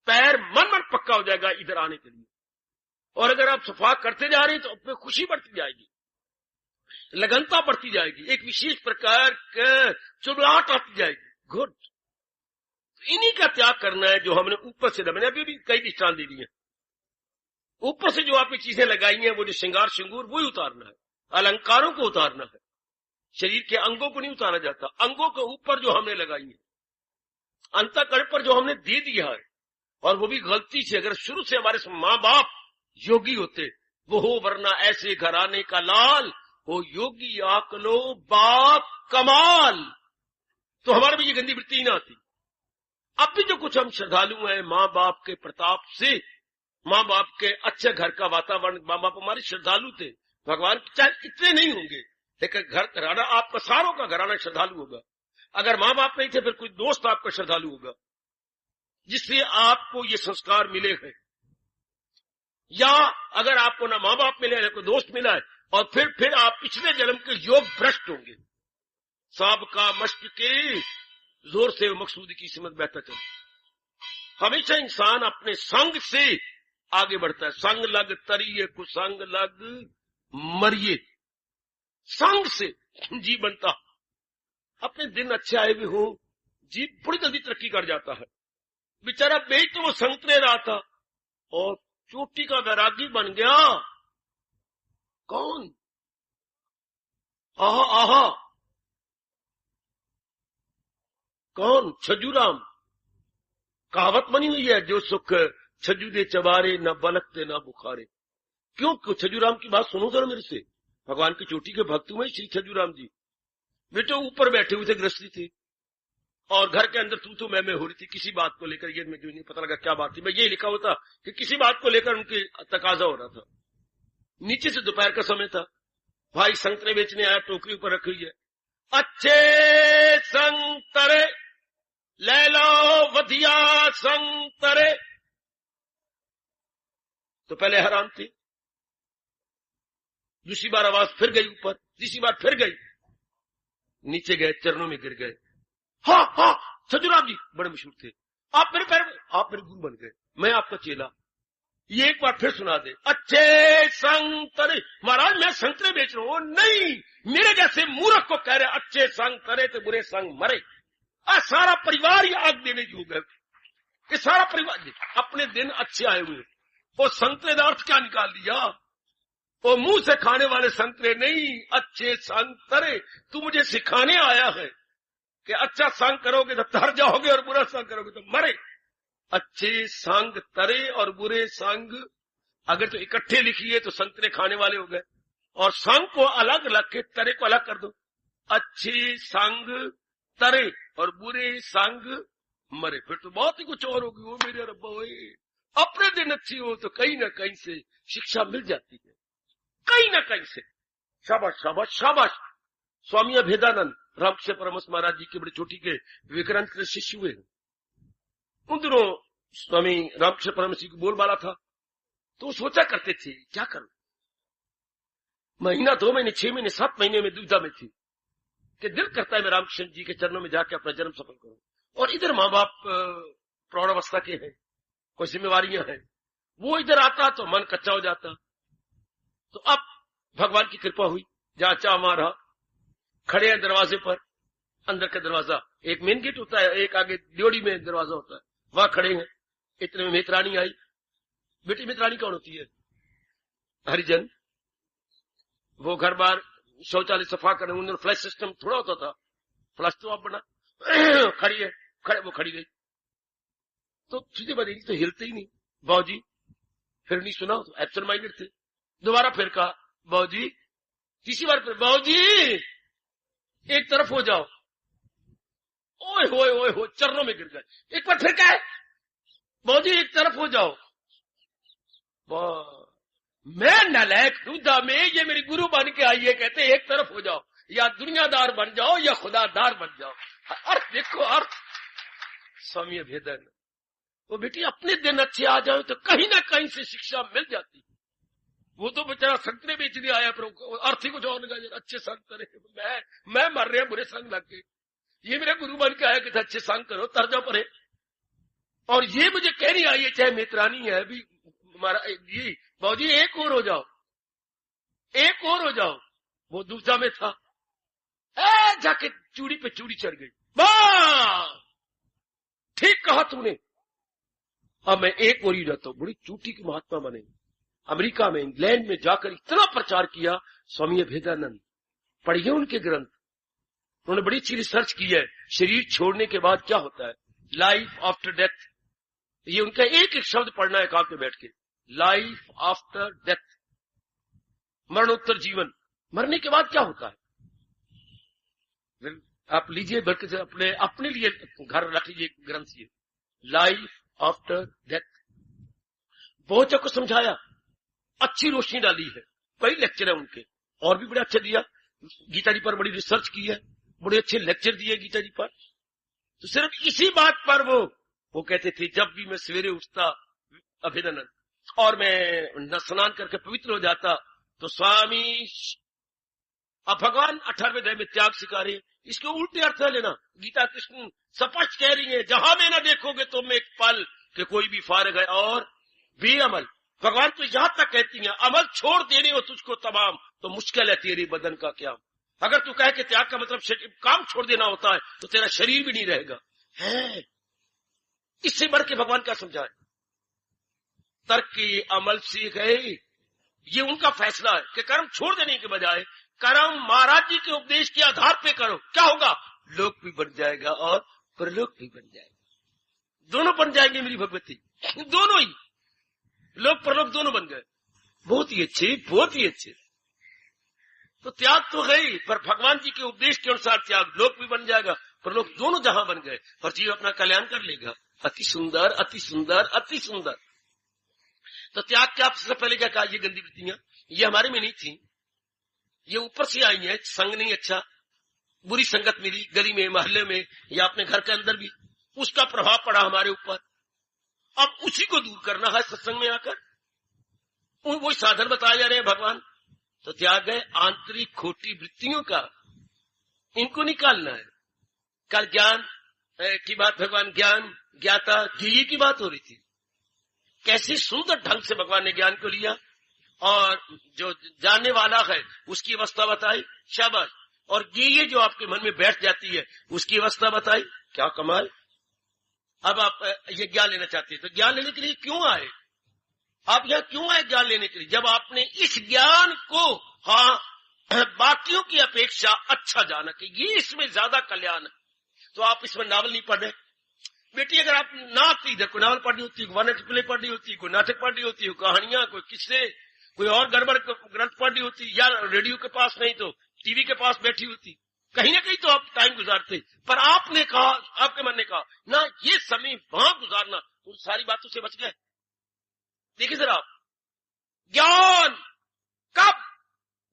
पैर मन पक्का हो जाएगा इधर आने के लिए। और अगर आप सफा करते जा रहे हैं तो अपने खुशी बढ़ती जाएगी, लगनता बढ़ती जाएगी, एक विशेष प्रकार का चुबलाहट आती जाएगी। गुड, तो इन्हीं का त्याग करना है जो हमने ऊपर से, मैंने अभी भी कई दृष्टांत दे दी है। ऊपर से जो आपने चीजें लगाई हैं, वो जो श्रृंगार सिंगूर, वो ही उतारना है, अलंकारों को उतारना है। शरीर के अंगों को नहीं उतारा जाता, अंगों के ऊपर जो हमने लगाई है, अंतःकरण पर जो हमने दे दिया है, और वो भी गलती से। अगर शुरू से हमारे माँ बाप योगी होते, वो हो वरना ऐसे घराने का लाल, हो योगी आकलो बाप कमाल, तो हमारे में ये गंदी वृत्ति ही ना आती। अब भी जो कुछ हम श्रद्धालु हैं, माँ बाप के प्रताप से, माँ बाप के अच्छे घर का वातावरण, माँ बाप हमारे श्रद्धालु थे, भगवान चाहे कितने नहीं होंगे, लेकिन घर घराना आपका, सारों का घराना श्रद्धालु होगा। अगर माँ बाप नहीं थे, फिर कोई दोस्त आपका श्रद्धालु होगा जिससे आपको ये संस्कार मिले हैं। या अगर आपको ना माँ बाप मिले, ना कोई दोस्त मिला है, और फिर आप पिछले जन्म के योग भ्रष्ट होंगे। साब का मश्क के जोर से मकसूद की सिमत बहता चले। हमेशा इंसान अपने संग से आगे बढ़ता है। संग लग तरिए कुसंग लग मरिए, संग से जी बनता। अपने दिन अच्छे आए भी हो, जी बड़ी जल्दी तरक्की कर जाता है। बेचारा बेच तो वो संतरे रहा था और चोटी का वैरागी बन गया। कौन? आहा आहा, कौन? छजूराम। कहावत बनी हुई है, जो सुख छजू दे चबारे, न बलकते न बुखारे। क्यों? छजूराम की बात सुनो जरा मेरे से। भगवान की चोटी के भक्त में श्री छजूराम जी बेटे ऊपर बैठे हुए थे, गृहस्थी थे, और घर के अंदर तू मैं हो रही थी किसी बात को लेकर। ये मुझे नहीं पता लगा क्या बात थी, मैं ये लिखा होता कि किसी बात को लेकर उनकी तकाजा हो रहा था। नीचे से दोपहर का समय था, भाई संतरे बेचने आया, टोकरी ऊपर रखी हुई है। अच्छे संतरे ले लो, वधिया संतरे। तो पहले हैरान थी, दूसरी बार आवाज फिर गई ऊपर, तीसरी बार फिर गई, नीचे गए, चरणों में गिर गए। हाँ हाँ, छजूराम जी बड़े मशहूर थे, आप मेरे पैर में, आप मेरे गुरु बन गए, मैं आपका चेला। ये एक बार फिर सुना दे। अच्छे संतरे, महाराज मैं संतरे बेच रहा हूं। नहीं, मेरे जैसे मूर्ख को कह रहे अच्छे संतरे तो बुरे संग मरे। सारा परिवार ही आग देने की हो गए, ये सारा परिवार। अपने दिन अच्छे आए हुए, वो संतरे का अर्थ क्या निकाल दिया? वो मुंह से खाने वाले संतरे नहीं, अच्छे संतरे। तू मुझे सिखाने आया है कि अच्छा संग करोगे तो तर जाओगे और बुरा संग करोगे तो मरे। अच्छे संग तरे और बुरे संग अगर तो इकट्ठे लिखिए तो संतरे खाने वाले हो गए, और संग को अलग रख के तरे को अलग कर दो। अच्छे संग तरे और बुरे संग मरे, फिर तो बहुत ही कुछ और होगी। वो मेरे रब्बा, अपने दिन अच्छी हो तो कहीं ना कहीं से शिक्षा मिल जाती है, कहीं ना कहीं से। शाबाश शाबाश शाबाश। स्वामी अभेदानंद रामकृष्ण परमहंस महाराज जी के बड़े छोटी के विक्रांत के शिष्य हुए। उन दिनों स्वामी रामकृष्ण परमहंस जी को बोलबाला था, तो सोचा करते थे क्या करूं। महीना, 2 महीने, 6 महीने, 7 महीने में दुविधा में थी कि दिल करता है मैं रामकृष्ण जी के चरणों में जाके अपना जन्म सफल करूं, और इधर माँ बाप प्रौढ़ावस्था के हैं, कोई जिम्मेवारियां हैं, वो इधर आता तो मन कच्चा हो जाता। तो अब भगवान की कृपा हुई, जहां चाह वहां रहा। खड़े हैं दरवाजे पर, अंदर का दरवाजा, एक मेन गेट होता है, एक आगे ड्योढ़ी में दरवाजा होता है, वहां खड़े हैं। इतने में मित्राणी आई। बेटी मित्राणी कौन होती है? हरिजन। वो घर बार शौचालय सफा करने, उन्होंने फ्लैश सिस्टम थोड़ा होता था, फ्लश तो आप बना। खड़ी है, वो खड़ी रही तो चीजें बनेगी तो हिलते ही नहीं। बाबूजी, फिर नहीं सुना तो एब्सेंट माइंडेड थे। दोबारा फिर कहा बाबूजी, तीसरी बार फिर बाबूजी एक तरफ हो जाओ, ओए होए ओए हो, चरणों में गिर गए। एक बार फिर कहे, मौजी एक तरफ हो जाओ। मैं नालायक दुदा में, ये मेरी गुरु बन के आई है, कहते एक तरफ हो जाओ, या दुनियादार बन जाओ या खुदादार बन जाओ। अर्थ देखो, अर्थ। स्वामी अभेदानंद, वो बेटी अपने दिन अच्छे आ जाओ तो कहीं ना कहीं से शिक्षा मिल जाती है। वो तो बेचारा संतरे बेचने आया, पर अर्थ ही कुछ और लगा, अच्छे संग करे। मैं मर रहा, बुरे संग लग गए। ये मेरा गुरु बन के आया कि अच्छे संग करो, तर्जा परे। और ये मुझे कह रही आई है, चाहे मित्रानी है अभी हमारा, ये बाबूजी एक और हो जाओ, एक और हो जाओ। वो दूसरा में था, जाके चूड़ी पे चूड़ी चढ़ गई। ठीक कहा तूने, अब मैं एक और ही जाता हूं। बड़ी चूटी की महात्मा बने, अमेरिका में, इंग्लैंड में जाकर इतना प्रचार किया। स्वामी अभेदानंद, पढ़िए उनके ग्रंथ, उन्होंने बड़ी अच्छी रिसर्च की है, शरीर छोड़ने के बाद क्या होता है, लाइफ आफ्टर डेथ। ये उनका एक एक शब्द पढ़ना है एकांत में बैठ के, लाइफ आफ्टर डेथ, मरणोत्तर जीवन, मरने के बाद क्या होता है। आप लीजिए, बल्कि अपने लिए घर रख लीजिए ग्रंथ, ये लाइफ आफ्टर डेथ। बहुत को समझाया, अच्छी रोशनी डाली है, कई लेक्चर है उनके, और भी बड़े अच्छे दिया। गीता जी पर बड़ी रिसर्च की है, बड़े अच्छे लेक्चर दिए गीता जी पर। तो सिर्फ इसी बात पर वो कहते थे, जब भी मैं सवेरे उठता अभिनंदन और मैं स्नान करके पवित्र हो जाता, तो स्वामी अब भगवान 18वें अध्याय में त्याग सिखा रहे हैं। इसके उल्टे अर्थ है लेना। गीता कृष्ण स्पष्ट कह रही है, जहां में ना देखोगे तुम एक पल कि कोई भी फारग है और बेअमल। भगवान तो यहां तक कहती है, अमल छोड़ देने हो तुझको तमाम, तो मुश्किल है तेरे बदन का क्या। अगर तू कहे कि त्याग का मतलब काम छोड़ देना होता है, तो तेरा शरीर भी नहीं रहेगा। है इससे बढ़ के भगवान क्या समझाए, तर्क की अमल सीख है। ये उनका फैसला है कि कर्म छोड़ देने के बजाय कर्म महाराज जी के उपदेश के आधार पे करो। क्या होगा, लोक भी बन जाएगा और परलोक भी बन जाएगा। दोनों बन जाएंगे मेरी भगवती, दोनों ही, लोक परलोक दोनों बन गए। बहुत ही अच्छे, बहुत ही अच्छे। तो त्याग तो है ही, पर भगवान जी के उपदेश के अनुसार त्याग, लोक भी बन जाएगा, परलोक दोनों जहां बन गए, और जीव अपना कल्याण कर लेगा। अति सुंदर, अति सुंदर, अति सुंदर। तो त्याग क्या, सबसे पहले क्या कहा, ये गंदी वृत्तियां ये हमारे में नहीं थी, ये ऊपर से आई है। संग नहीं अच्छा, बुरी संगत मिली गली में, मोहल्ले में, या अपने घर के अंदर भी, उसका प्रभाव पड़ा हमारे ऊपर। अब उसी को दूर करना है सत्संग में आकर, वही साधन बताए जा रहे हैं भगवान। तो त्याग है आंतरिक खोटी वृत्तियों का, इनको निकालना है। कल ज्ञान की बात, भगवान ज्ञान ज्ञाता ज्ञेय की बात हो रही थी। कैसे सुंदर ढंग से भगवान ने ज्ञान को लिया, और जो जानने वाला है उसकी अवस्था बताई, शाबाश। और ये जो आपके मन में बैठ जाती है उसकी अवस्था बताई, क्या कमाल। अब आप ये ज्ञान लेना चाहते हैं, तो ज्ञान लेने के लिए क्यों आए, आप यहाँ क्यों आए ज्ञान लेने के लिए, जब आपने इस ज्ञान को बाकियों की अपेक्षा अच्छा जाना कि ये इसमें ज्यादा कल्याण है, तो आप इसमें नावल नहीं पढ़ रहे। बेटी अगर आप ना आती, इधर कोई नावल पढ़नी होती, वन प्ले पढ़नी होती, कोई नाटक पढ़नी होती, कहानियां, कोई किस्से, कोई और गड़बड़ ग्रंथ पढ़नी होती, या रेडियो के पास नहीं तो टीवी के पास बैठी होती, कहीं ना कहीं तो आप टाइम गुजारते। पर आपने कहा, आपके मन ने कहा ना, ये समय वहां गुजारना, उन सारी बातों से बच गए। देखिए सर, आप ज्ञान कब,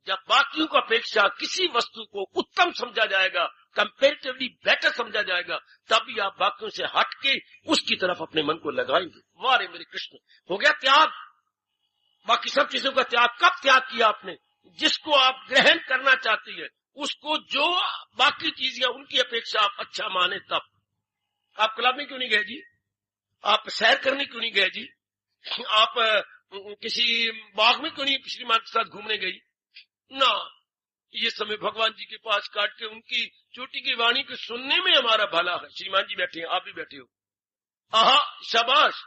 जब बाकियों की अपेक्षा किसी वस्तु को उत्तम समझा जाएगा, कंपेरेटिवली बेटर समझा जाएगा, तभी आप बाकियों से हटके उसकी तरफ अपने मन को लगाएंगे। वाह रे मेरे कृष्ण, हो गया त्याग। बाकी सब चीजों का त्याग कब त्याग किया आपने, जिसको आप ग्रहण करना चाहती है उसको, जो बाकी चीजें उनकी अपेक्षा आप अच्छा माने, तब आप क्लब में क्यों नहीं गए जी, आप सैर करने क्यों नहीं गए जी, आप किसी बाग में क्यों नहीं श्रीमान के साथ घूमने गई ना। ये समय भगवान जी के पास काट के उनकी चोटी की वाणी को सुनने में हमारा भला है। श्रीमान जी बैठे हैं, आप भी बैठे हो, आहा शाबाश,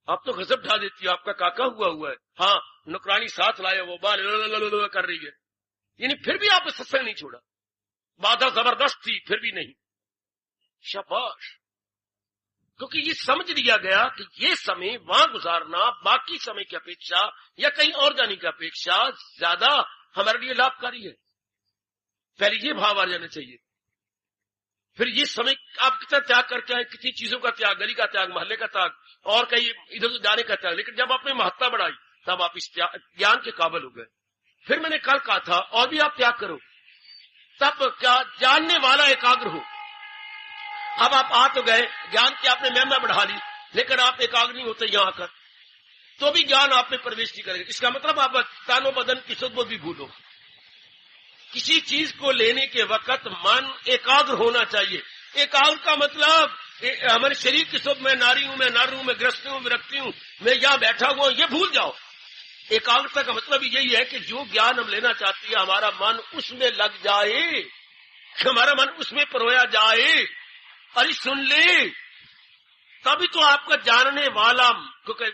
आप तो गजब ढा देती है। आपका काका हुआ है, हाँ नौकरानी साथ लाया, वो बाल कर रही है, यानी फिर भी आपने सत्संग नहीं छोड़ा, बाधा जबरदस्त थी फिर भी नहीं, शाबाश। क्योंकि ये समझ लिया गया कि ये समय वहां गुजारना बाकी समय की अपेक्षा या कहीं और जाने की अपेक्षा ज्यादा हमारे लिए लाभकारी है। पहले ये भाव आ जाना चाहिए। फिर ये समय आप कितना त्याग करके आए, कितनी चीजों का त्याग, गली का त्याग, मोहल्ले का त्याग, और कहीं इधर उधर जाने का त्याग, लेकिन जब आपने महत्ता बढ़ाई तब आप इस ज्ञान के काबिल हो गए। फिर मैंने कल कहा था और भी आप त्याग करो, तब क्या जानने वाला एकाग्र हो। अब आप आ तो गए, ज्ञान की आपने महिमा बढ़ा ली, लेकिन आप एकाग्र नहीं होते यहां आकर, तो भी ज्ञान आप में प्रवेश नहीं करेगा। इसका मतलब आप तानो बदन की सुध भी भूलो। किसी चीज को लेने के वक्त मन एकाग्र होना चाहिए। एकाग्र का मतलब हमारे शरीर की सुध, मैं नारी हूं, मैं नर हूं, मैं गृहस्थ हूं, विरक्ति हूं, मैं यहां बैठा हुआ हूं, ये भूल जाओ। एकाग्रता का मतलब यही है कि जो ज्ञान हम लेना चाहते हैं हमारा मन उसमें लग जाए, हमारा मन उसमें परोया जाए। अरे सुन ले, तभी तो आपका जानने वाला, क्योंकि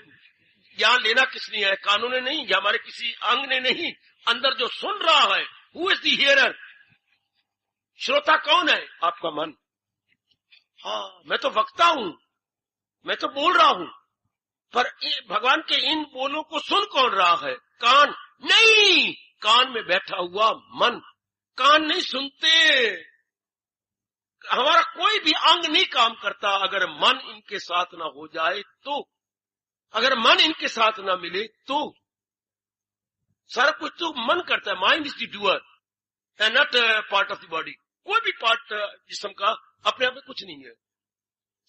ज्ञान लेना किसने है, कानून ने नहीं, या हमारे किसी अंग ने नहीं, अंदर जो सुन रहा है, हु इज द हियरर, श्रोता कौन है? आपका मन। हाँ, मैं तो वक्ता हूं, मैं तो बोल रहा हूं, पर भगवान के इन बोलों को सुन कौन रहा है? कान नहीं, कान में बैठा हुआ मन। कान नहीं सुनते, हमारा कोई भी अंग नहीं काम करता अगर मन इनके साथ ना हो जाए तो। अगर मन इनके साथ ना मिले तो सारा कुछ तो मन करता है। Mind is the doer and not part of the body. कोई भी पार्ट जिस्म का अपने आप में कुछ नहीं है,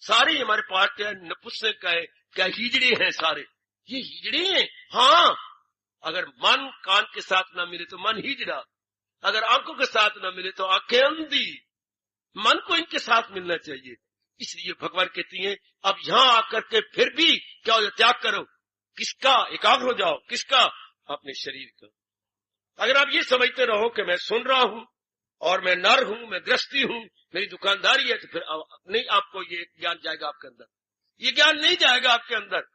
सारे हमारे पार्ट है। नपुंसक है, क्या हिजड़े हैं सारे, ये हिजड़े हैं। हाँ, अगर मन कान के साथ ना मिले तो मन हिजड़ा, अगर आंखों के साथ ना मिले तो आंखें अंधी। मन को इनके साथ मिलना चाहिए। इसलिए भगवान कहती हैं अब यहां आकर के फिर भी क्या हो, त्याग करो। किसका? एकाग्र हो जाओ। किसका? अपने शरीर का। अगर आप ये समझते रहो कि मैं सुन रहा हूं और मैं नर हूं, मैं गृहस्थी हूं, मेरी दुकानदारी है, तो फिर नहीं, आपको ये ज्ञान जाएगा आपके अंदर, ये ज्ञान नहीं जाएगा आपके अंदर।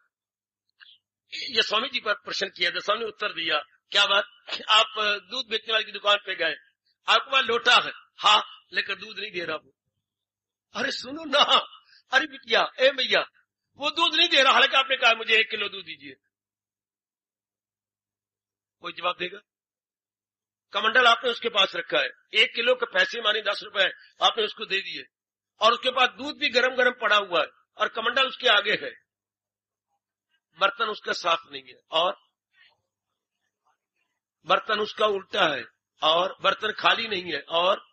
ये स्वामी जी पर प्रश्न किया था, स्वामी ने उत्तर दिया, क्या बात, आप दूध बेचने वाले की दुकान पे गए, आपके पास लोटा है, हाँ, लेकर दूध नहीं दे रहा वो। अरे सुनो ना, अरे बिटिया, ए भैया, वो दूध नहीं दे रहा, हालांकि आपने कहा मुझे 1 किलो दूध दीजिए। कोई जवाब देगा? कमंडल आपने उसके पास रखा है, 1 किलो के पैसे माने 10 रुपए आपने उसको दे दिए, और उसके पास दूध भी गरम गरम पड़ा हुआ है, और कमंडल उसके आगे है, बर्तन उसका साफ नहीं है, और बर्तन उसका उल्टा है, और बर्तन खाली नहीं है, और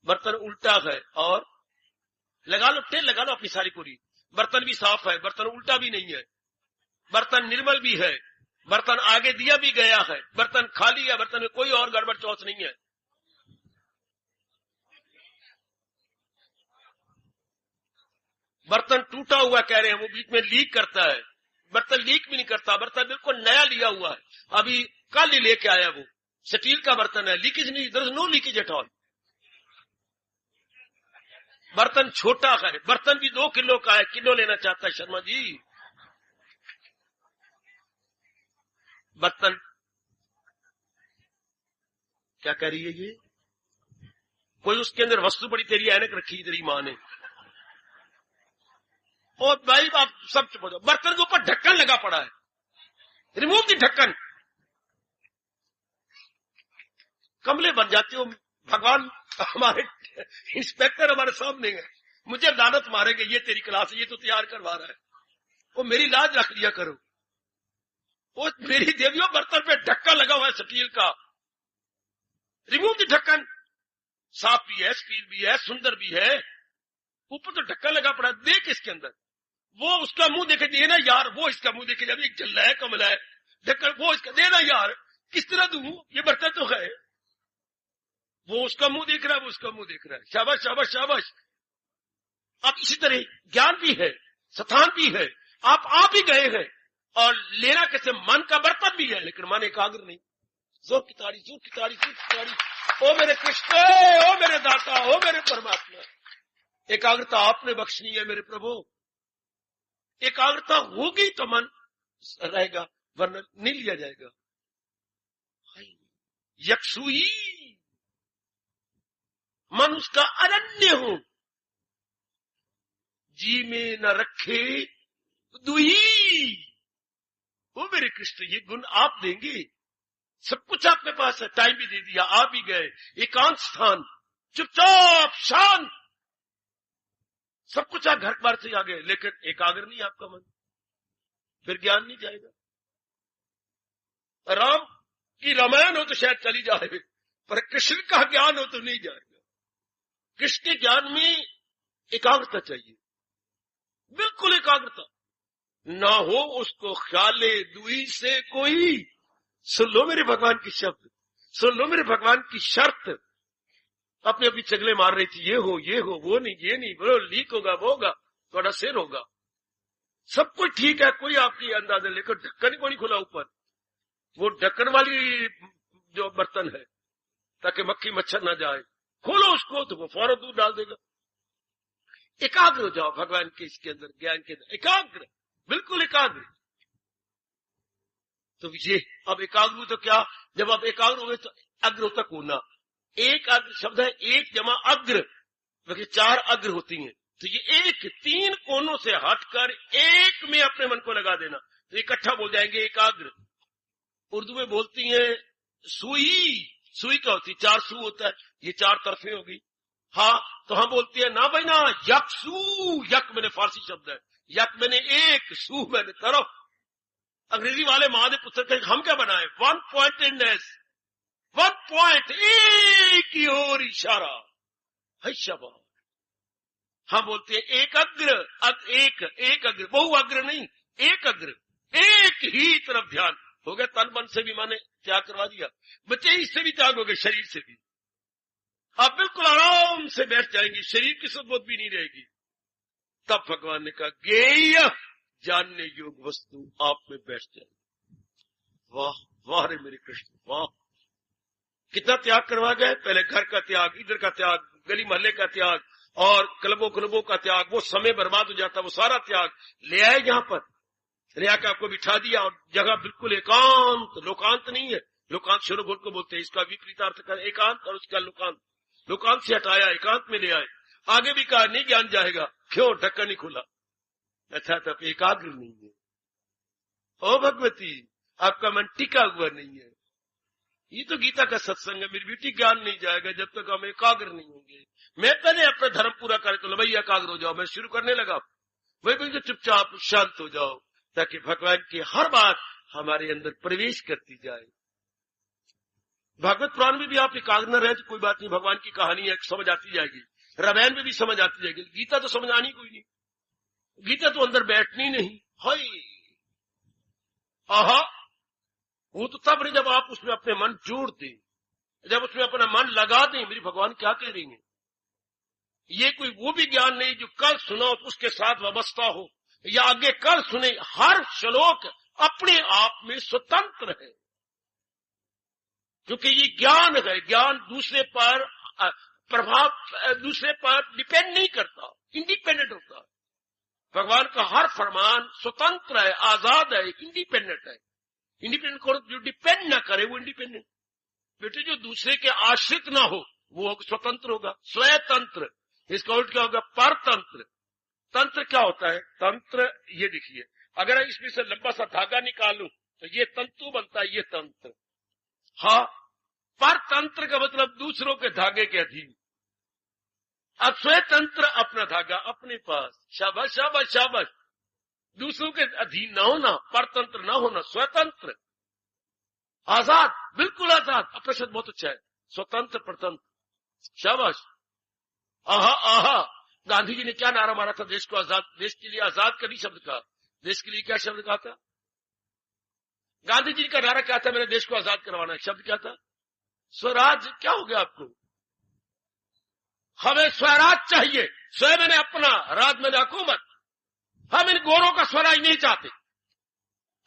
बर्तन उल्टा है, और लगा लो तेल, लगा लो अपनी सारी पूरी, बर्तन भी साफ है, बर्तन उल्टा भी नहीं है, बर्तन निर्मल भी है, बर्तन आगे दिया भी गया है, बर्तन खाली है, बर्तन में कोई और गड़बड़ चौथ नहीं है। बर्तन टूटा हुआ कह रहे हैं, वो बीच में लीक करता है, बर्तन लीक भी नहीं करता, बर्तन बिल्कुल नया लिया हुआ है, अभी कल ही लेके आया, वो स्टील का बर्तन है, लीकेज नहीं, there is no leakage at all. बर्तन छोटा है, बर्तन भी 2 किलो का है, किलो लेना चाहता है शर्मा जी। बर्तन क्या कह रही है ये? कोई उसके अंदर वस्तु बड़ी, तेरी ऐनक रखी तेरी मां ने, और भाई आप सब चुप हो जाओ। बर्तन के ऊपर ढक्कन लगा पड़ा है, रिमूव दी ढक्कन। कमले बन जाते हो। भगवान हमारे इंस्पेक्टर हमारे सामने है, मुझे लानत मारेंगे, ये तेरी क्लास है, ये तो तैयार करवा रहा है, वो मेरी लाज रख लिया करो। वो मेरी देवियों, बर्तन पे ढक्कन लगा हुआ है स्टील का, रिमूव दी ढक्कन। साफ भी है, स्टील भी है, सुंदर भी है, ऊपर तो ढक्कन लगा पड़ा, देख इसके अंदर, वो उसका मुंह देखे देना यार, वो इसका मुंह देखे जब एक जल्ला है, कमला है, ढक्कन वो इसका देना यार, किस तरह दूं, ये बर्तन तो है। वो उसका मुंह देख रहा है, वो उसका मुंह देख रहा है, शाबाश शाबाश शाबाश। अब इसी तरह ज्ञान भी है, स्थान भी है, आप ही गए हैं, और लेना कैसे, मन का बर्तन भी है, लेकिन मन एकाग्र नहीं। जोर की ताड़ी, जोर की ताड़ी, जोर की ताड़ी। ओ मेरे कृष्ण, ओ मेरे दाता, ओ मेरे परमात्मा, एकाग्रता आपने बख्शनी है मेरे प्रभु। एकाग्रता होगी तो मन रहेगा, वरना नहीं लिया जाएगा। यक्षुई, मन उसका अनन्य हो, जी में न रखे दुही। ओ मेरे कृष्ण, ये गुण आप देंगे, सब कुछ आपके पास है, टाइम भी दे दिया, आप भी गए, एकांत स्थान, चुपचाप शांत, सब कुछ आप घर बार से आ गए, लेकिन एकाग्र नहीं आपका मन, फिर ज्ञान नहीं जाएगा। राम की रामायण हो तो शायद चली जाए, पर कृष्ण का ज्ञान हो तो नहीं जाएगा। कृष्ण के ज्ञान में एकाग्रता चाहिए, बिल्कुल एकाग्रता ना हो उसको ख्याले दुई से कोई। सुन लो मेरे भगवान की शब्द, सुन लो मेरे भगवान की शर्त। अपने अपनी चगले मार रही थी, ये हो वो नहीं, ये नहीं, वो लीक होगा, वो होगा, थोड़ा सिर होगा, सब कुछ ठीक है, कोई आपकी अंदाजा, लेकर ढक्कन को नहीं खुला ऊपर, वो ढक्कन वाली जो बर्तन है ताकि मक्खी मच्छर ना जाए, खोलो उसको तो वो फौरन दूध डाल देगा। एकाग्र हो जाओ भगवान के इसके अंदर, ज्ञान के अंदर, एकाग्र, बिल्कुल एकाग्र। तो ये अब एकाग्र हो तो क्या, जब आप एकाग्र हो गए तो अग्र तक होना। एक अग्र शब्द है, एक जमा अग्र, वैसे 4 अग्र होती हैं, तो ये एक 3 कोनों से हटकर एक में अपने मन को लगा देना, तो इकट्ठा बोल जाएंगे एकाग्र। उर्दू में बोलती हैं सुई, सुई क्या होती है, 4 सू होता है, ये 4 तरफे होगी। हाँ, तो हम बोलते हैं ना भाई ना, यकसू, यक मैंने फारसी शब्द है, यक मैंने एक, सू मैंने तरफ। अंग्रेजी वाले महादेव पुस्तक कहें हम क्या बनाए, 1 पॉइंटेडनेस, 1 पॉइंट, एक की ओर इशारा है शबा। हम बोलते हैं एक अग्र, एक अग्र, बहु अग्र नहीं, एक अग्र, एक ही तरफ ध्यान हो गया। तन मन से भी माने त्याग करवा दिया, बच्चे इससे भी त्याग हो गए, शरीर से भी आप बिल्कुल आराम से बैठ जाएंगे, शरीर की सुदबुद भी नहीं रहेगी। तब भगवान ने कहा ज्ञेय जानने योग्य वस्तु आप में बैठ जाए। वाह वाह रे मेरे कृष्ण, वाह, कितना त्याग करवा गए। पहले घर का त्याग, इधर का त्याग, गली मोहल्ले का त्याग, और क्लबों का त्याग, वो समय बर्बाद हो जाता, वो सारा त्याग ले आए यहां पर, ले आकर आपको बिठा दिया, और जगह बिल्कुल एकांत, लोकांत नहीं है। लोकांत शोरगुल को बोलते हैं, इसका विपरीतार्थ कर एकांत, और उसका लोकांत। लोकांत से हटाया, एकांत में ले आए। आगे भी कहा नहीं ज्ञान जाएगा, क्यों, ढक्कन नहीं खुला। अच्छा, तब एकाग्र नहीं है। ओ भगवती, आपका मन टिका हुआ नहीं है। ये तो गीता का सत्संग है, मेरी बेटी, ज्ञान नहीं जाएगा जब तक हम एकाग्र नहीं होंगे। मैं पहले अपना धर्म पूरा करे तो भाई एकाग्र हो जाओ, मैं शुरू करने लगा, वही बिल्कुल चुपचाप शांत हो जाओ, ताकि भगवान की हर बात हमारे अंदर प्रवेश करती जाए। भागवत पुराण में भी आप एकाग्र न रहे तो कोई बात नहीं, भगवान की कहानी है, समझ आती जाएगी। रामायण में भी समझ आती जाएगी। गीता तो समझ आनी कोई नहीं, गीता तो अंदर बैठनी नहीं। हाय आहा, वो तो तब नहीं जब आप उसमें अपने मन जोड़ दें, जब उसमें अपना मन लगा दें, मेरी भगवान क्या कह रही है। ये कोई वो भी ज्ञान नहीं जो कल सुना तो उसके साथ वाबस्ता हो, या आगे कल सुने। हर श्लोक अपने आप में स्वतंत्र है, क्योंकि ये ज्ञान है। ज्ञान दूसरे पर प्रभाव, दूसरे पर डिपेंड नहीं करता, इंडिपेंडेंट होता है। भगवान का हर फरमान स्वतंत्र है, आजाद है, इंडिपेंडेंट है। इंडिपेंडेंट को जो डिपेंड ना करे वो इंडिपेंडेंट। बेटे, जो दूसरे के आश्रित ना हो वो स्वतंत्र होगा, स्वतंत्र। इसका उल्ट क्या होगा, परतंत्र। तंत्र क्या होता है, तंत्र ये देखिए, अगर इसमें से लंबा सा धागा निकालूं तो ये तंतु बनता है, ये तंत्र। हाँ, परतंत्र का मतलब दूसरों के धागे के अधीन। अब स्वतंत्र, अपना धागा अपने पास। शाबाश शाबाश शाबाश, दूसरों के अधीन ना होना, परतंत्र ना होना, स्वतंत्र, आजाद, बिल्कुल आजाद। अपना शब्द बहुत अच्छा है, स्वतंत्र परतंत्र, शाबाश। आहा आहा, गांधी जी ने क्या नारा मारा था, देश को आजाद, देश के लिए आजाद करनी शब्द कहा। देश के लिए क्या शब्द कहा था, गांधी जी का नारा क्या था, मेरे देश को आजाद करवाना। शब्द क्या था, स्वराज। क्या हो गया आपको, हमें स्वराज चाहिए। स्वयं मैंने अपना, राज मैंने हुकूमत। हम इन गोरों का स्वराज नहीं चाहते,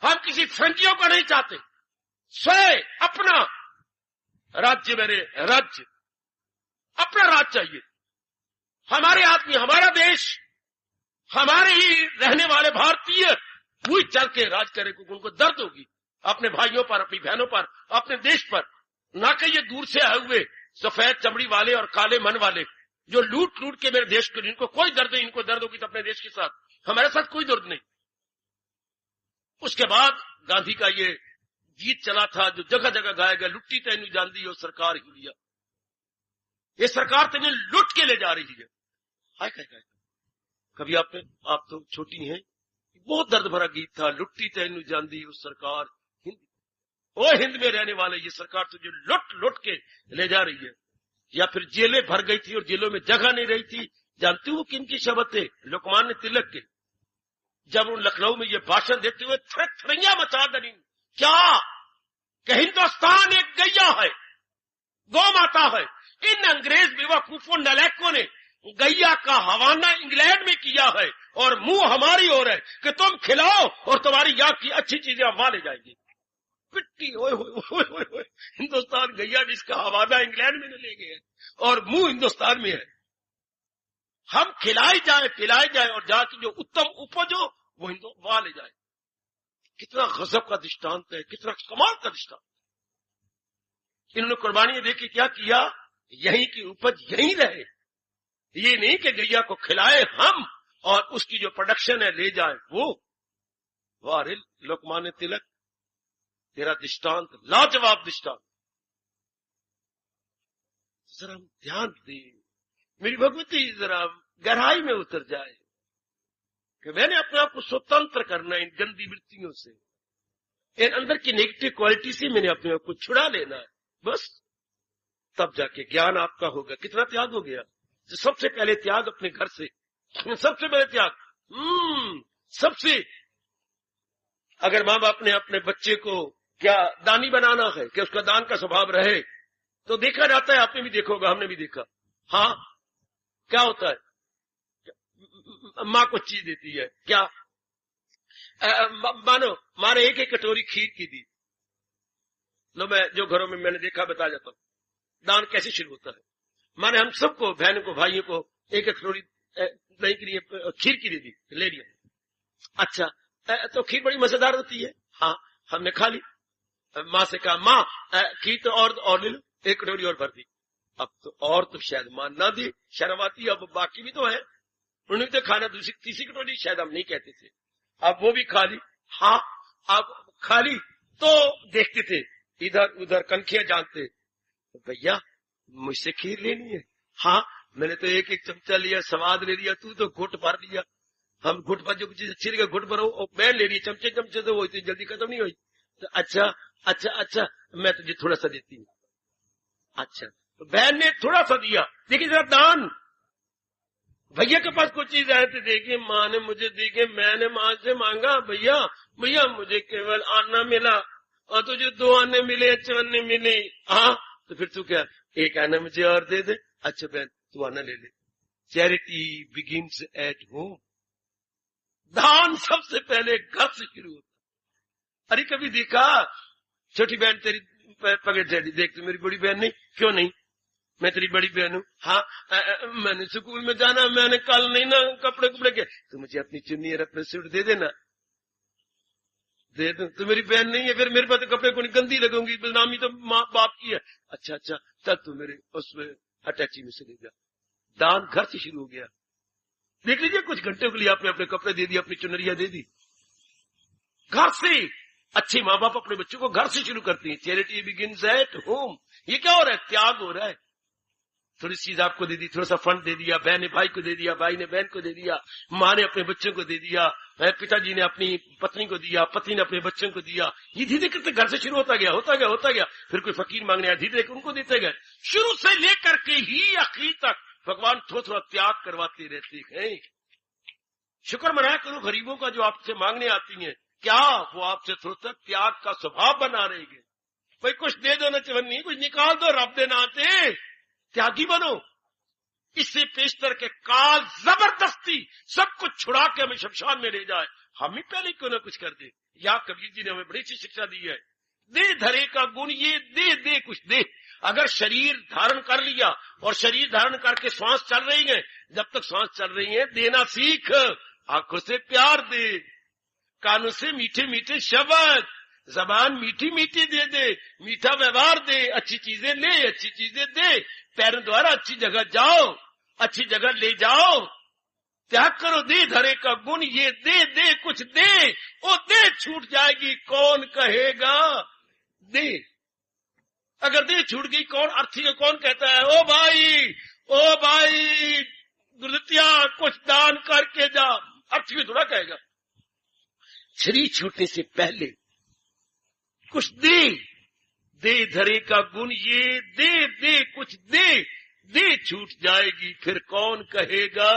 हम किसी फ्रेंचियों का नहीं चाहते। स्वयं अपना राज्य, मेरे राज्य, अपना राज चाहिए। हमारे आदमी, हमारा देश, हमारे ही रहने वाले भारतीय वही चल के राज करे, क्योंकि उनको दर्द होगी अपने भाइयों पर, अपनी बहनों पर, अपने देश पर। ना कि ये दूर से आए हुए सफेद चमड़ी वाले और काले मन वाले जो लूट लूट के मेरे देश को, इनको कोई दर्द नहीं, इनको दर्द होगी तो अपने देश के साथ, हमारे साथ कोई दर्द नहीं। उसके बाद गांधी का ये गीत चला था जो जगह जगह गाया गया, लुट्टी तैनू जान दी और सरकार ही लिया। ये सरकार तुम्हें लुट के ले जा रही है। हाय हाय हाय, कभी आप तो छोटी हैं, बहुत दर्द भरा गीत था, लुट्टी तेनू जांदी उस सरकार हिंद, ओ हिंद में रहने वाले ये सरकार तुझे लुट लुट के ले जा रही है। या फिर जेलें भर गई थी और जेलों में जगह नहीं रही थी। जानते हो किन की शब्द थे? लोकमान्य तिलक के। जब उन लखनऊ में ये भाषण देते हुए थरथरियां मचा डाली, क्या कि हिंदुस्तान एक गैया है, गौ माता है। इन अंग्रेज बेवकूफों नलायकों ने गैया का हवाला इंग्लैंड में किया है और मुंह हमारी ओर है कि तुम खिलाओ और तुम्हारी यहाँ की अच्छी चीजें हम वहां ले जाएंगी। पिट्टी ओए होए होए होए, हिंदुस्तान गैया जिसका हवाला इंग्लैंड में ले गए और मुंह हिंदुस्तान में है। हम खिलाए जाए पिलाए जाए और जाके जो उत्तम उपज हो वो वहां ले जाए। कितना गजब का दृष्टांत है, कितना कमाल का दृष्टांत। इन्होंने कुर्बानी देके क्या किया? यहीं की उपज यहीं रहे। ये नहीं कि गैया को खिलाए हम और उसकी जो प्रोडक्शन है ले जाए वो। वाह रे लोकमान्य तिलक, तेरा दृष्टांत लाजवाब दृष्टांत। जरा हम ध्यान दें, मेरी भगवती जरा गहराई में उतर जाए कि मैंने अपने आप को स्वतंत्र करना है इन गंदी वृत्तियों से, इन अंदर की नेगेटिव क्वालिटी से मैंने अपने आप को छुड़ा लेना है बस। तब जाके ज्ञान आपका होगा। कितना त्याग हो गया? तो सबसे पहले त्याग अपने घर से, सबसे पहले त्याग। सबसे अगर माँ बाप ने अपने बच्चे को क्या दानी बनाना है कि उसका दान का स्वभाव रहे, तो देखा जाता है, आपने भी देखा होगा, हमने भी देखा। हाँ, क्या होता है? माँ कुछ चीज देती है, क्या मानो माने एक कटोरी खीर की दी। लो, मैं जो घरों में मैंने देखा बता जाता हूँ। दान कैसे शुरू होता है? माने हम सबको, बहनों को, भाइयों को एक कटोरी दही के लिए खीर की दे दी, ले लिया। अच्छा, तो खीर बड़ी मजेदार होती है। हाँ, हमने खा ली। माँ से कहा, माँ खीर तो और ले लो, एक कटोरी और भर दी। अब तो शायद मां ना दी, शर्म आती। अब बाकी भी तो है, उन्होंने तो खाना दूसरी तीसरी कटोरी शायद हम नहीं कहते थे। अब वो भी खा ली। हाँ, अब खा ली तो देखते थे इधर उधर कनखियां जानते, तो भैया मुझसे खीर लेनी है। हाँ, मैंने तो एक एक चमचा लिया, स्वाद ले लिया, तू तो घुट भर लिया। हम घुट पर जो चीज अच्छी लगे घुट भरो, और मैं ले रही चमचे चमचे, तो वो इतनी जल्दी खत्म नहीं हुई। तो अच्छा अच्छा अच्छा, मैं तुझे थोड़ा सा देती हूँ। अच्छा, तो बहन ने थोड़ा सा दिया। देखिए जरा दान, भैया के पास कोई चीज आए थे, देखिए माँ ने मुझे दी के मैंने माँ से मांगा, भैया भैया मुझे केवल आना मिला और तुझे 2 आने मिले, चवन्ने मिले। हाँ, तो फिर तू क्या, एक आना मुझे और दे दे। अच्छा बहन तू आना ले ले। Charity begins at home. दान सबसे पहले घर से शुरू होता। अरे कभी देखा छोटी बहन तेरी पकड़ चढ़ी, देख तू मेरी बड़ी बहन नहीं, क्यों नहीं, मैं तेरी बड़ी बहन हूँ। हाँ, मैंने स्कूल में जाना, मैंने कल नहीं ना कपड़े के, तो मुझे अपनी चुन्नी और अपने सूट दे देना। दे दो, तो मेरी बहन नहीं है, फिर मेरे पास तो कपड़े को गंदी लगूंगी, बदनामी तो माँ बाप की है। अच्छा अच्छा, तब तू मेरे उसमें अटैची में से ले जा। दान घर से शुरू हो गया। देख लीजिए, कुछ घंटे के लिए आपने अपने कपड़े दे दिए, अपनी चुनरिया दे दी, घर से। अच्छे माँ बाप अपने बच्चों को घर से शुरू करते हैं। Charity begins at home. ये क्या हो रहा है? त्याग हो रहा है। थोड़ी चीज आपको दे दी, थोड़ा सा फंड दे दिया, बहन ने भाई को दे दिया, भाई ने बहन को दे दिया, माँ ने अपने बच्चों को दे दिया, पिताजी ने अपनी पत्नी को दिया, पत्नी ने अपने बच्चों को दिया। ये धीरे धीरे घर से शुरू होता गया। फिर कोई फकीर मांगने आया, धीरे धीरे उनको देते गए। शुरू से लेकर के ही आखिर तक भगवान थोड़ा थोड़ा त्याग करवाते रहते हैं। शुक्र मनाया करो गरीबों का जो आपसे मांगने आती है, क्या वो आपसे थोड़ा सा त्याग का स्वभाव बना रहेंगे। भाई कुछ दे दो ना चवन्नी, कुछ निकाल दो, रब दे नाते त्यागी बनो। इससे पेशतर के काल जबरदस्ती सब कुछ छुड़ा के हमें शमशान में ले जाए, हम ही पहले क्यों ना कुछ कर दे। या कबीर जी ने हमें बड़ी सी शिक्षा दी है, दे धरे का गुण ये, दे कुछ दे। अगर शरीर धारण कर लिया और शरीर धारण करके श्वास चल रही है, जब तक श्वास चल रही है देना सीख। आंखों से प्यार दे, कानों से मीठे मीठे शब्द, जबान मीठी मीठी दे, मीठा व्यवहार दे, अच्छी चीजें ले, अच्छी चीजें दे, पैरों द्वारा अच्छी जगह जाओ, अच्छी जगह ले जाओ। त्याग करो, दे धरे का गुण ये, दे कुछ दे, वो दे छूट जाएगी कौन कहेगा दे। अगर देह छूट गई, कौन अर्थी को कौन कहता है ओ भाई गुरुदित्या कुछ दान करके जा, अर्थी को थोड़ा कहेगा। शरीर छूटने से पहले कुछ दे धरे का गुण ये दे कुछ दे छूट जाएगी, फिर कौन कहेगा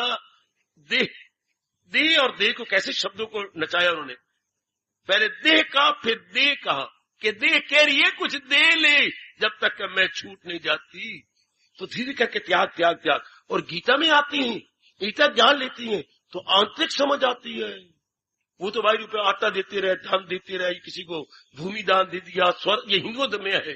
दे और दे को कैसे शब्दों को नचाया उन्होंने। पहले देह का, फिर दे कहा कि दे कह रही है कुछ दे ले, जब तक कि मैं छूट नहीं जाती। तो धीरे करके त्याग और गीता में आती हैं, गीता ज्ञान लेती हैं तो आंतरिक समझ आती है। वो तो भाई रुपये आटा देते रहे, दान देते रहे, किसी को भूमि दान दे दिया, ये हिंदू धर्म में है,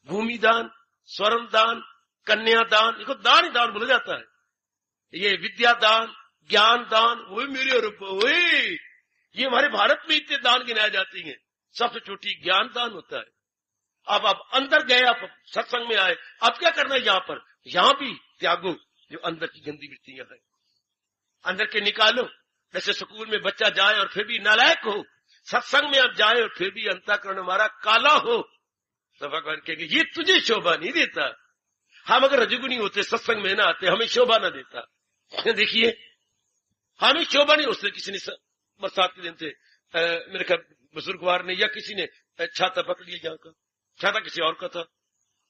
भूमि दान, स्वर्ण दान, कन्या दान, इसको दान ही दान बोला जाता है। ये विद्या दान, ज्ञान दान, वही मेरे वही ये हमारे भारत में इतने दान गिनाए जाती हैं, सबसे छोटी ज्ञान दान होता है। अब आप अंदर गए, आप सत्संग में आए, अब क्या करना है यहाँ भी त्यागो जो अंदर की गंदी वृत्तियां हैं, अंदर के निकालो। जैसे स्कूल में बच्चा जाए और फिर भी नालायक हो, सत्संग में अब जाए और फिर भी अंतःकरण हमारा काला हो, तो भगवान कहेंगे ये तुझे शोभा नहीं देता। हम अगर रजोगुनी होते, सत्संग में ना आते, हमें शोभा ना देता। देखिए हमें शोभा नहीं। उसने किसी ने बरसात के दिन थे, मेरे ख्याल बुजुर्गवार ने या किसी ने छाता पकड़ लिया, जहां का छाता किसी और का था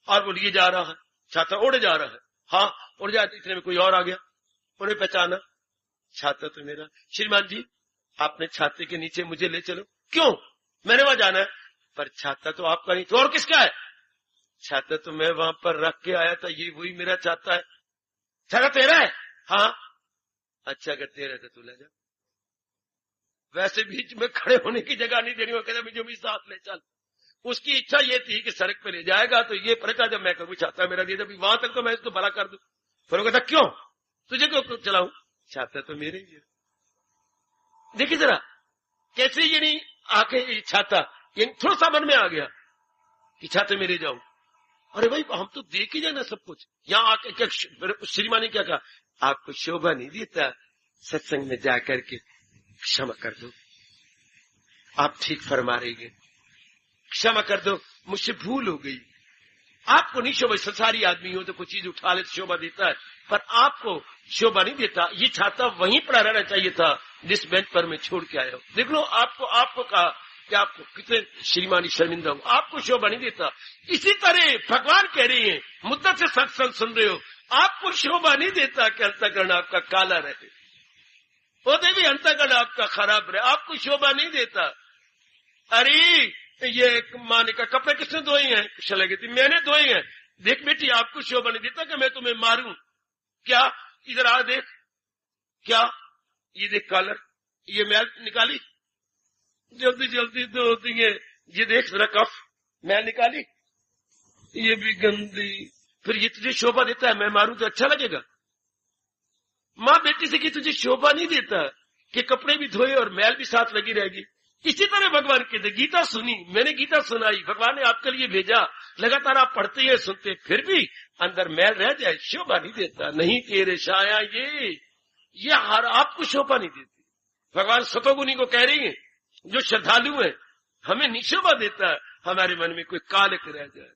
और वो लिए जा रहा है, छाता उड़ जा रहा है। हाँ उड़ जाते, इतने में कोई और आ गया, उन्हें पहचाना, छाता तो मेरा। श्रीमान जी आपने छाते के नीचे मुझे ले चलो। क्यों? मैंने वहां जाना है, पर छाता तो आपका नहीं, तो और किसका है? छाता तो मैं वहां पर रख के आया था, ये वही मेरा छाता है। छाता तेरा है? हाँ। अच्छा अगर तेरा है तो तू ले जा। वैसे बीच में खड़े होने की जगह नहीं देनी, वो कहता मुझे भी साथ ले चल। उसकी इच्छा ये थी कि सड़क पे ले जाएगा तो ये परेशान, जब मैं करूँ छाता मेरा दे दे, वहां तक तो मैं इसको भला कर दूं। फिर वो कहता क्यों तुझे क्यों चलाऊं, छाता तो मेरे ही है। देखिए जरा कैसे ये नहीं आके छाता ये थोड़ा सा मन में आ गया कि छाते मेरे जाऊं। अरे भाई हम तो देख ही जाना सब कुछ। यहाँ आके क्या श्रीमान ने क्या कहा, आपको शोभा नहीं देता सत्संग में जाकर के क्षमा कर दो, आप ठीक फरमा रही है, क्षमा कर दो, मुझसे भूल हो गई। आपको नहीं शोभा, संसारी आदमी हो तो कोई चीज उठा ले तो शोभा देता है, पर आपको शोभा नहीं देता। ये छाता वहीं पर रहना चाहिए था जिस बेंच पर मैं छोड़ के आया हूं। देख लो आपको कहा कि आपको कितने श्रीमानी शर्मिंदा हूं, आपको शोभा नहीं देता। इसी तरह भगवान कह रही है, मुद्दा से सत्संग सुन रहे हो, आपको शोभा नहीं देता कि अंतःकरण आपका काला रहे, होते भी अंतःकरण आपका खराब रहे, आपको शोभा नहीं देता। अरे ये माँ ने कहा कपड़े किसने धोए हैं, चले गई थी, मैंने धोए हैं। देख बेटी आपको शोभा नहीं देता कि मैं तुम्हें मारूं क्या, इधर आ देख, क्या ये देख कॉलर, ये मैल निकाली, जल्दी जल्दी धो दिए, ये देख जरा कफ मैल निकाली, ये भी गंदी, फिर ये तुझे शोभा देता है मैं मारूं तो अच्छा लगेगा। माँ बेटी से कि तुझे शोभा नहीं देता कि कपड़े भी धोए और मैल भी साथ लगी रहेगी। इसी तरह भगवान कहते गीता सुनी, मैंने गीता सुनाई, भगवान ने आपके लिए भेजा, लगातार आप पढ़ते हैं सुनते, फिर भी अंदर मैल रह जाए, शोभा नहीं देता। नहीं तेरे शाया ये हर आपको शोभा नहीं देती। भगवान सतोगुनी को कह रही है, जो श्रद्धालु है हमें नहीं शोभा देता, हमारे मन में कोई कालक रह जाए।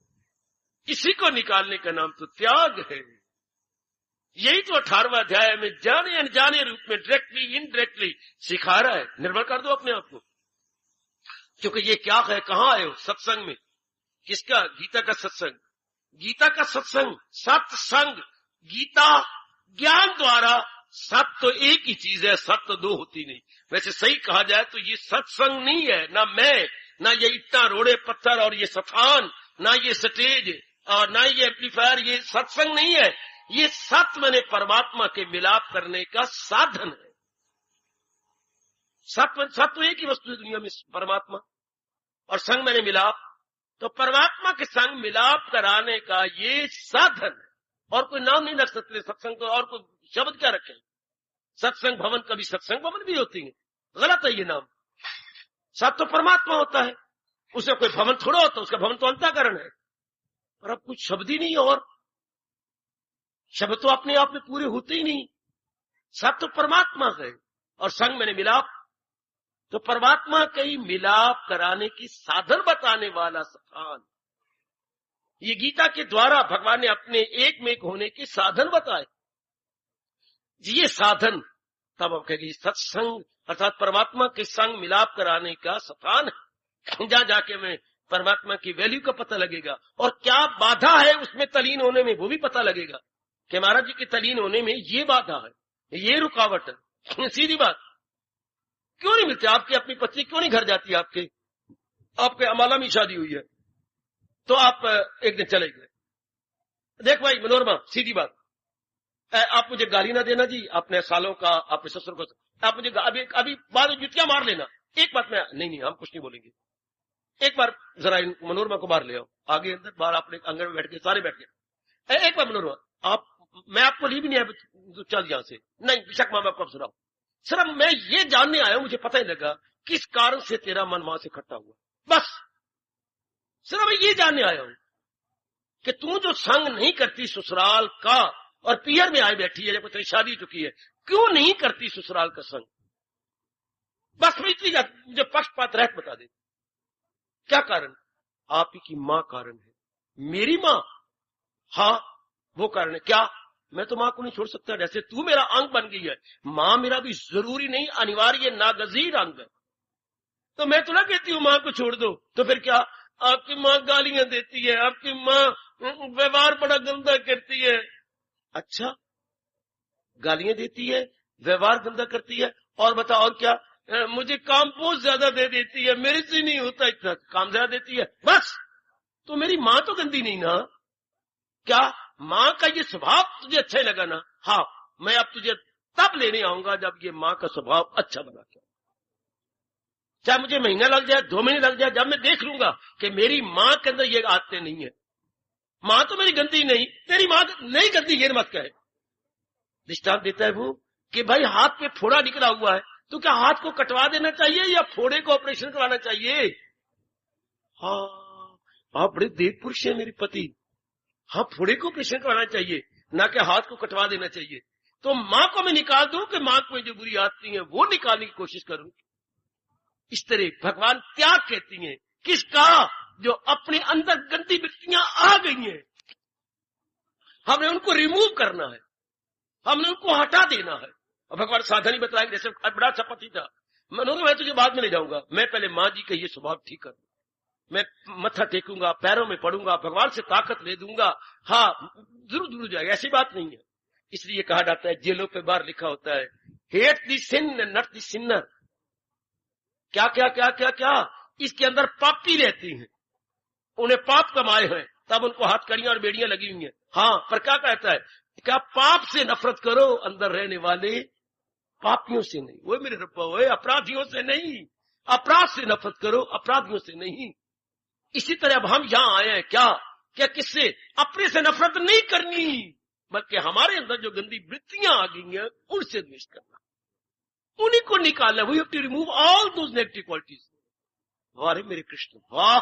इसी को निकालने का नाम तो त्याग है। यही तो 18वां अध्याय में जाने अनजाने रूप में डायरेक्टली इनडायरेक्टली सिखा रहा है। निर्भर कर दो अपने आप को, क्योंकि ये क्या है, कहां आए हो सत्संग में, किसका, गीता का सत्संग। गीता का सत्संग सत्संग, गीता ज्ञान द्वारा। सत तो एक ही चीज है, सत तो दो होती नहीं। वैसे सही कहा जाए तो ये सत्संग नहीं है, ना मैं, ना ये इतना रोड़े पत्थर और ये स्थान, ना ये स्टेज और ना ये एम्पलीफायर, ये सत्संग नहीं है। ये सत मैंने परमात्मा के मिलाप करने का साधन है। सत्व एक ही वस्तु है दुनिया में, परमात्मा, और संग मैंने मिलाप, तो परमात्मा के संग मिलाप कराने का ये साधन है। और कोई नाम नहीं रख सकते सत्संग को, और कोई शब्द क्या रखें। सत्संग भवन, कभी सत्संग भवन भी होती है, गलत है ये नाम। सत तो परमात्मा होता है, उसे कोई भवन थोड़ा होता, उसका भवन तो अंतःकरण है। और अब कुछ शब्द ही नहीं, और शब्द तो अपने आप में पूरे होते ही नहीं। सत तो परमात्मा है, और संग मैंने मिलाप, तो परमात्मा का ही मिलाप कराने की साधन बताने वाला स्थान, ये गीता के द्वारा भगवान ने अपने एक में एक होने के साधन बताए। ये साधन तब आप कहेंगे सत्संग अर्थात परमात्मा के संग मिलाप कराने का स्थान है। जहां जाके मैं परमात्मा की वैल्यू का पता लगेगा और क्या बाधा है उसमें तलीन होने में वो भी पता लगेगा कि महाराज जी के तलीन होने में ये बाधा है, ये रुकावट है। सीधी बात, क्यों नहीं मिलते? आपकी अपनी पत्नी क्यों नहीं घर जाती? आपके अमाला में शादी हुई है तो आप एक दिन चले गए। देख भाई मनोरमा, सीधी बात, आप मुझे गाली ना देना जी, आपने सालों का आपने ससुर को, आप मुझे अभी बाद जुतियां मार लेना। एक बात में नहीं हम कुछ नहीं बोलेंगे। एक बार जरा मनोरमा को बाहर ले आओ, आगे अंदर बाहर आपने आंगन में बैठ के सारे बैठ गए। एक बार मनोरमा मैं आपको ली भी नहीं है, चल यहां से नहीं, बेशक माँ बाप को सुनाओ। सर मैं ये जानने आया हूं, मुझे पता ही लगा किस कारण से तेरा मन वहां से इकट्ठा हुआ। बस सर मैं ये जानने आया हूं कि तू जो संग नहीं करती ससुराल का और पियर में आए बैठी है, जब तेरी शादी चुकी है, क्यों नहीं करती ससुराल का संग? बस मैं इतनी मुझे पक्षपात रहत बता दे, क्या कारण? आप ही की मां कारण है। मेरी मां? हाँ वो कारण है। क्या? मैं तो मां को नहीं छोड़ सकता, जैसे तू मेरा अंग बन गई है, मां मेरा भी जरूरी नहीं अनिवार्य नागजीर अंग है। तो मैं तो ना कहती हूं मां को छोड़ दो, तो फिर क्या? आपकी मां गालियां देती है, आपकी मां व्यवहार बड़ा गंदा करती है। अच्छा, गालियां देती है, व्यवहार गंदा करती है, और बता और क्या? मुझे काम बहुत ज्यादा दे देती है, मेरे से नहीं होता इतना, काम ज्यादा देती है। बस तो मेरी मां तो गंदी नहीं ना? क्या मां का ये स्वभाव तुझे अच्छा ही लगा ना? हाँ, मैं अब तुझे तब लेने आऊंगा जब ये मां का स्वभाव अच्छा बना के, चाहे मुझे महीना लग जाए, 2 महीने लग जाए, जब मैं देख लूंगा कि मेरी मां के अंदर ये आदतें नहीं है। मां तो मेरी गंदी नहीं, तेरी मां नहीं गंदी, ये मत कहे। दृष्टांत देता है वो कि भाई हाथ पे फोड़ा निकला हुआ है, तो क्या हाथ को कटवा देना चाहिए या फोड़े को ऑपरेशन कराना चाहिए? हाँ, आप बड़े देव पुरुष है मेरे पति। हाँ, फोड़े को ऑपरेशन कराना चाहिए, ना कि हाथ को कटवा देना चाहिए। तो मां को मैं निकाल दूं कि मां को जो बुरी आदतें हैं वो निकालने की कोशिश करूं। इस तरह भगवान त्याग कहती हैं किसका? जो अपने अंदर गंदी वृत्तियां आ गई हैं, हमने उनको रिमूव करना है, हमने उनको हटा देना है। और भगवान साधन ही बताएंगे। जैसे बड़ा अच्छा पति था, मैं तुझे बाद में ले जाऊंगा, मैं पहले मां जी का ये स्वभाव ठीक कर, मैं मत्था टेकूंगा, पैरों में पड़ूंगा, भगवान से ताकत ले दूंगा। हाँ जरूर जाएगा, ऐसी बात नहीं है। इसलिए कहा जाता है, जेलों पे बाहर लिखा होता है, hate the sin not the sinner. क्या क्या क्या क्या क्या? इसके अंदर पापी रहती हैं, उन्हें पाप कमाए हैं, तब उनको हाथकड़ियां और बेड़ियां लगी हुई हैं। हाँ, पर क्या कहता है? क्या पाप से नफरत करो, अंदर रहने वाले पापियों से नहीं। वो मेरे रब्बा, वो अपराधियों से नहीं, अपराध से नफरत करो, अपराधियों से नहीं। इसी तरह अब हम यहां आए हैं क्या किससे? अपने से नफरत नहीं करनी, बल्कि हमारे अंदर जो गंदी वृत्तियां आ गई हैं उनसे द्वेष करना, उन्हीं को निकालना। We have to remove all those negative qualities. वाह मेरे कृष्ण, वाह!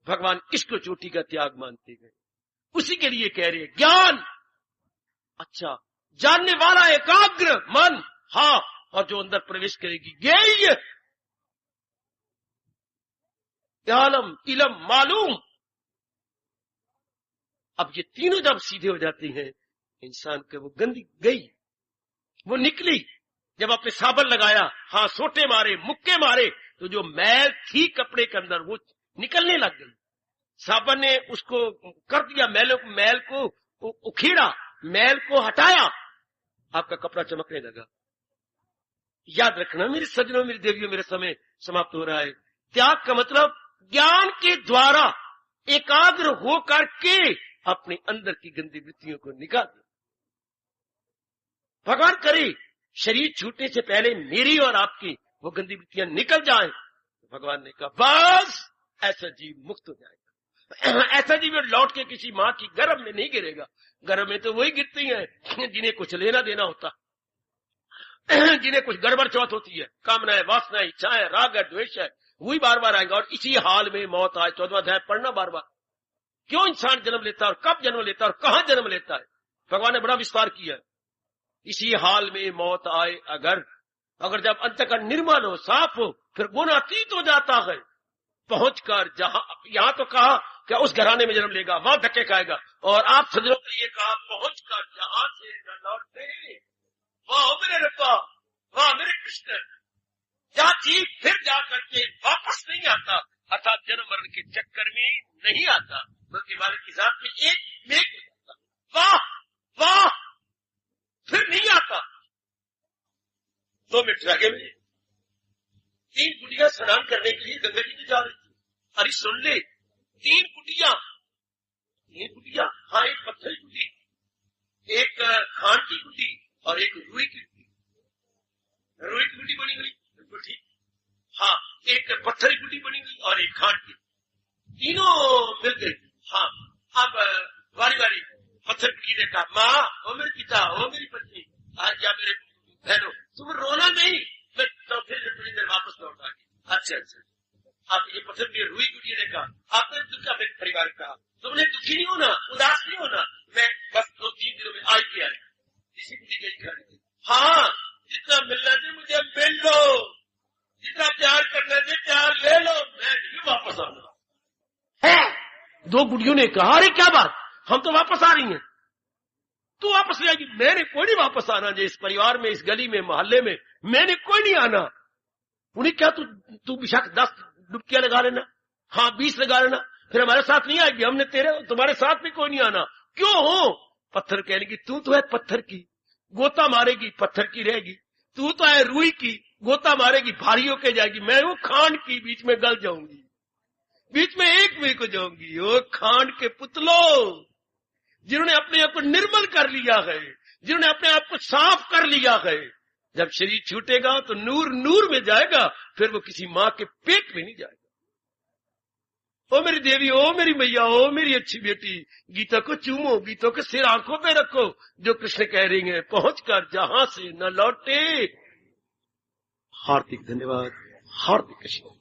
भगवान इसको चोटी का त्याग मानते गए। उसी के लिए कह रहे ज्ञान। अच्छा, जानने वाला एकाग्र मन, हाँ, और जो अंदर प्रवेश करेगी ज्ञेय, ज्ञानम इलम मालूम। अब ये तीनों जब सीधे हो जाते हैं, इंसान के वो गंदी गई, वो निकली। जब आपने साबन लगाया, हाँ, सोटे मारे, मुक्के मारे, तो जो मैल थी कपड़े के अंदर वो निकलने लग गई। साबन ने उसको कर दिया, मैल को उखेड़ा, मैल को हटाया, आपका कपड़ा चमकने लगा। याद रखना मेरे सज्जनों, मेरी देवियों, मेरा समय समाप्त हो रहा है। त्याग का मतलब ज्ञान के द्वारा एकाग्र होकर के अपने अंदर की गंदी वृत्तियों को निकाल दे। भगवान करे शरीर छूटने से पहले मेरी और आपकी वो गंदी वृत्तियां निकल जाएं। तो भगवान ने कहा बस ऐसा जीव मुक्त हो जाएगा। ऐसा जीव लौट के किसी मां की गर्भ में नहीं गिरेगा। गर्भ में तो वही गिरती हैं जिन्हें कुछ लेना देना होता, जिन्हें कुछ गड़बड़ चौथ होती है, कामनाएं, वासनाएं, इच्छाएं, राग है, द्वेष है, वही बार बार आएगा। और इसी हाल में मौत आए। 14वां अध्याय पढ़ना बार बार। क्यों इंसान जन्म लेता है और कब जन्म लेता है और कहां जन्म लेता है, भगवान ने बड़ा विस्तार किया। इसी हाल में मौत आए अगर जब अंतःकरण निर्मल हो, साफ हो, फिर गुण अतीत हो जाता है, पहुंचकर जहां, यहां तो कहा क्या उस घराने में जन्म लेगा, वहां धक्के खाएगा। और आप सज्जनों ने ये कहा, पहुंच कर जहां से न लौटे, वाह मेरे रब्बा, वाह मेरे कृष्ण, जहां जीव फिर जा करके वापस नहीं आता, अर्थात जन्म मरण के चक्कर में नहीं आता, बल्कि मालिक की जात में एक मेघ हो जाता। वाह वाह, फिर नहीं आता। 2 मिनट आगे में 3 गुड़ियां स्नान करने के लिए गंगा जी में जा रही थी। अरे सुन ले, 3 गुड़ियां, हाँ, एक पत्थर की गुड्डी, एक खांड की गुड्डी और एक रुई की गुड्डी। रुई की गुड्डी बनी हुई, बिल्कुल ठीक। हाँ, एक पत्थर की गुड्डी बनी हुई और एक खांड की, तीनों मिल गई। हाँ, अब बारी बारी पत्थर की ने कहा, माँ, ओ मेरे पिता, ओ मेरी पत्नी, आज या मेरे बहनों, तुम रोना नहीं, मैं तो फिर थोड़ी देर वापस लौट आ गई। अच्छा, आप ये पत्थर की रुई गुड्डी ने कहा, आपने दुख का परिवार कहा, तुमने दुखी नहीं होना, उदास नहीं होना, मैं बस 2-3 दिनों में आई किया है। इसी गुड्डी गई खड़ी थी। हाँ, जितना मिलना चाहिए मुझे मिल लो, जितना प्यार करना चाहिए प्यार ले लो, मैं नहीं वापस आना है। 2 गुड़ियों ने कहा, अरे क्या बात, हम तो वापस आ रही हैं। तू वापस ले आएगी? मैंने कोई नहीं वापस आना जी, इस परिवार में, इस गली में, मोहल्ले में मैंने कोई नहीं आना। उन्हें क्या, तू बेशक 10 डुबकियां लगा लेना, हाँ 20 लगा लेना, फिर हमारे साथ नहीं आएगी, हमने तुम्हारे साथ भी कोई नहीं आना। क्यों हो? पत्थर कहने की, तू तो है पत्थर की, गोता मारेगी पत्थर की रहेगी, तू तो है रुई की, गोता मारेगी भारी होके जाएगी, मैं हूं खांड की, बीच में गल जाऊंगी, बीच में एक में को जाऊंगी। ओ खांड के पुतलो, जिन्होंने अपने आप को निर्मल कर लिया है, जिन्होंने अपने आप को साफ कर लिया है, जब शरीर छूटेगा तो नूर नूर में जाएगा, फिर वो किसी मां के पेट में नहीं जाएगा। ओ मेरी देवी, ओ मेरी मैया, ओ मेरी अच्छी बेटी, गीता को चूमो, गीता को सिर आंखों पे रखो, जो कृष्ण कह रही है, पहुंच कर जहां से न लौटे। हार्दिक धन्यवाद, हार्दिक कृष्ण।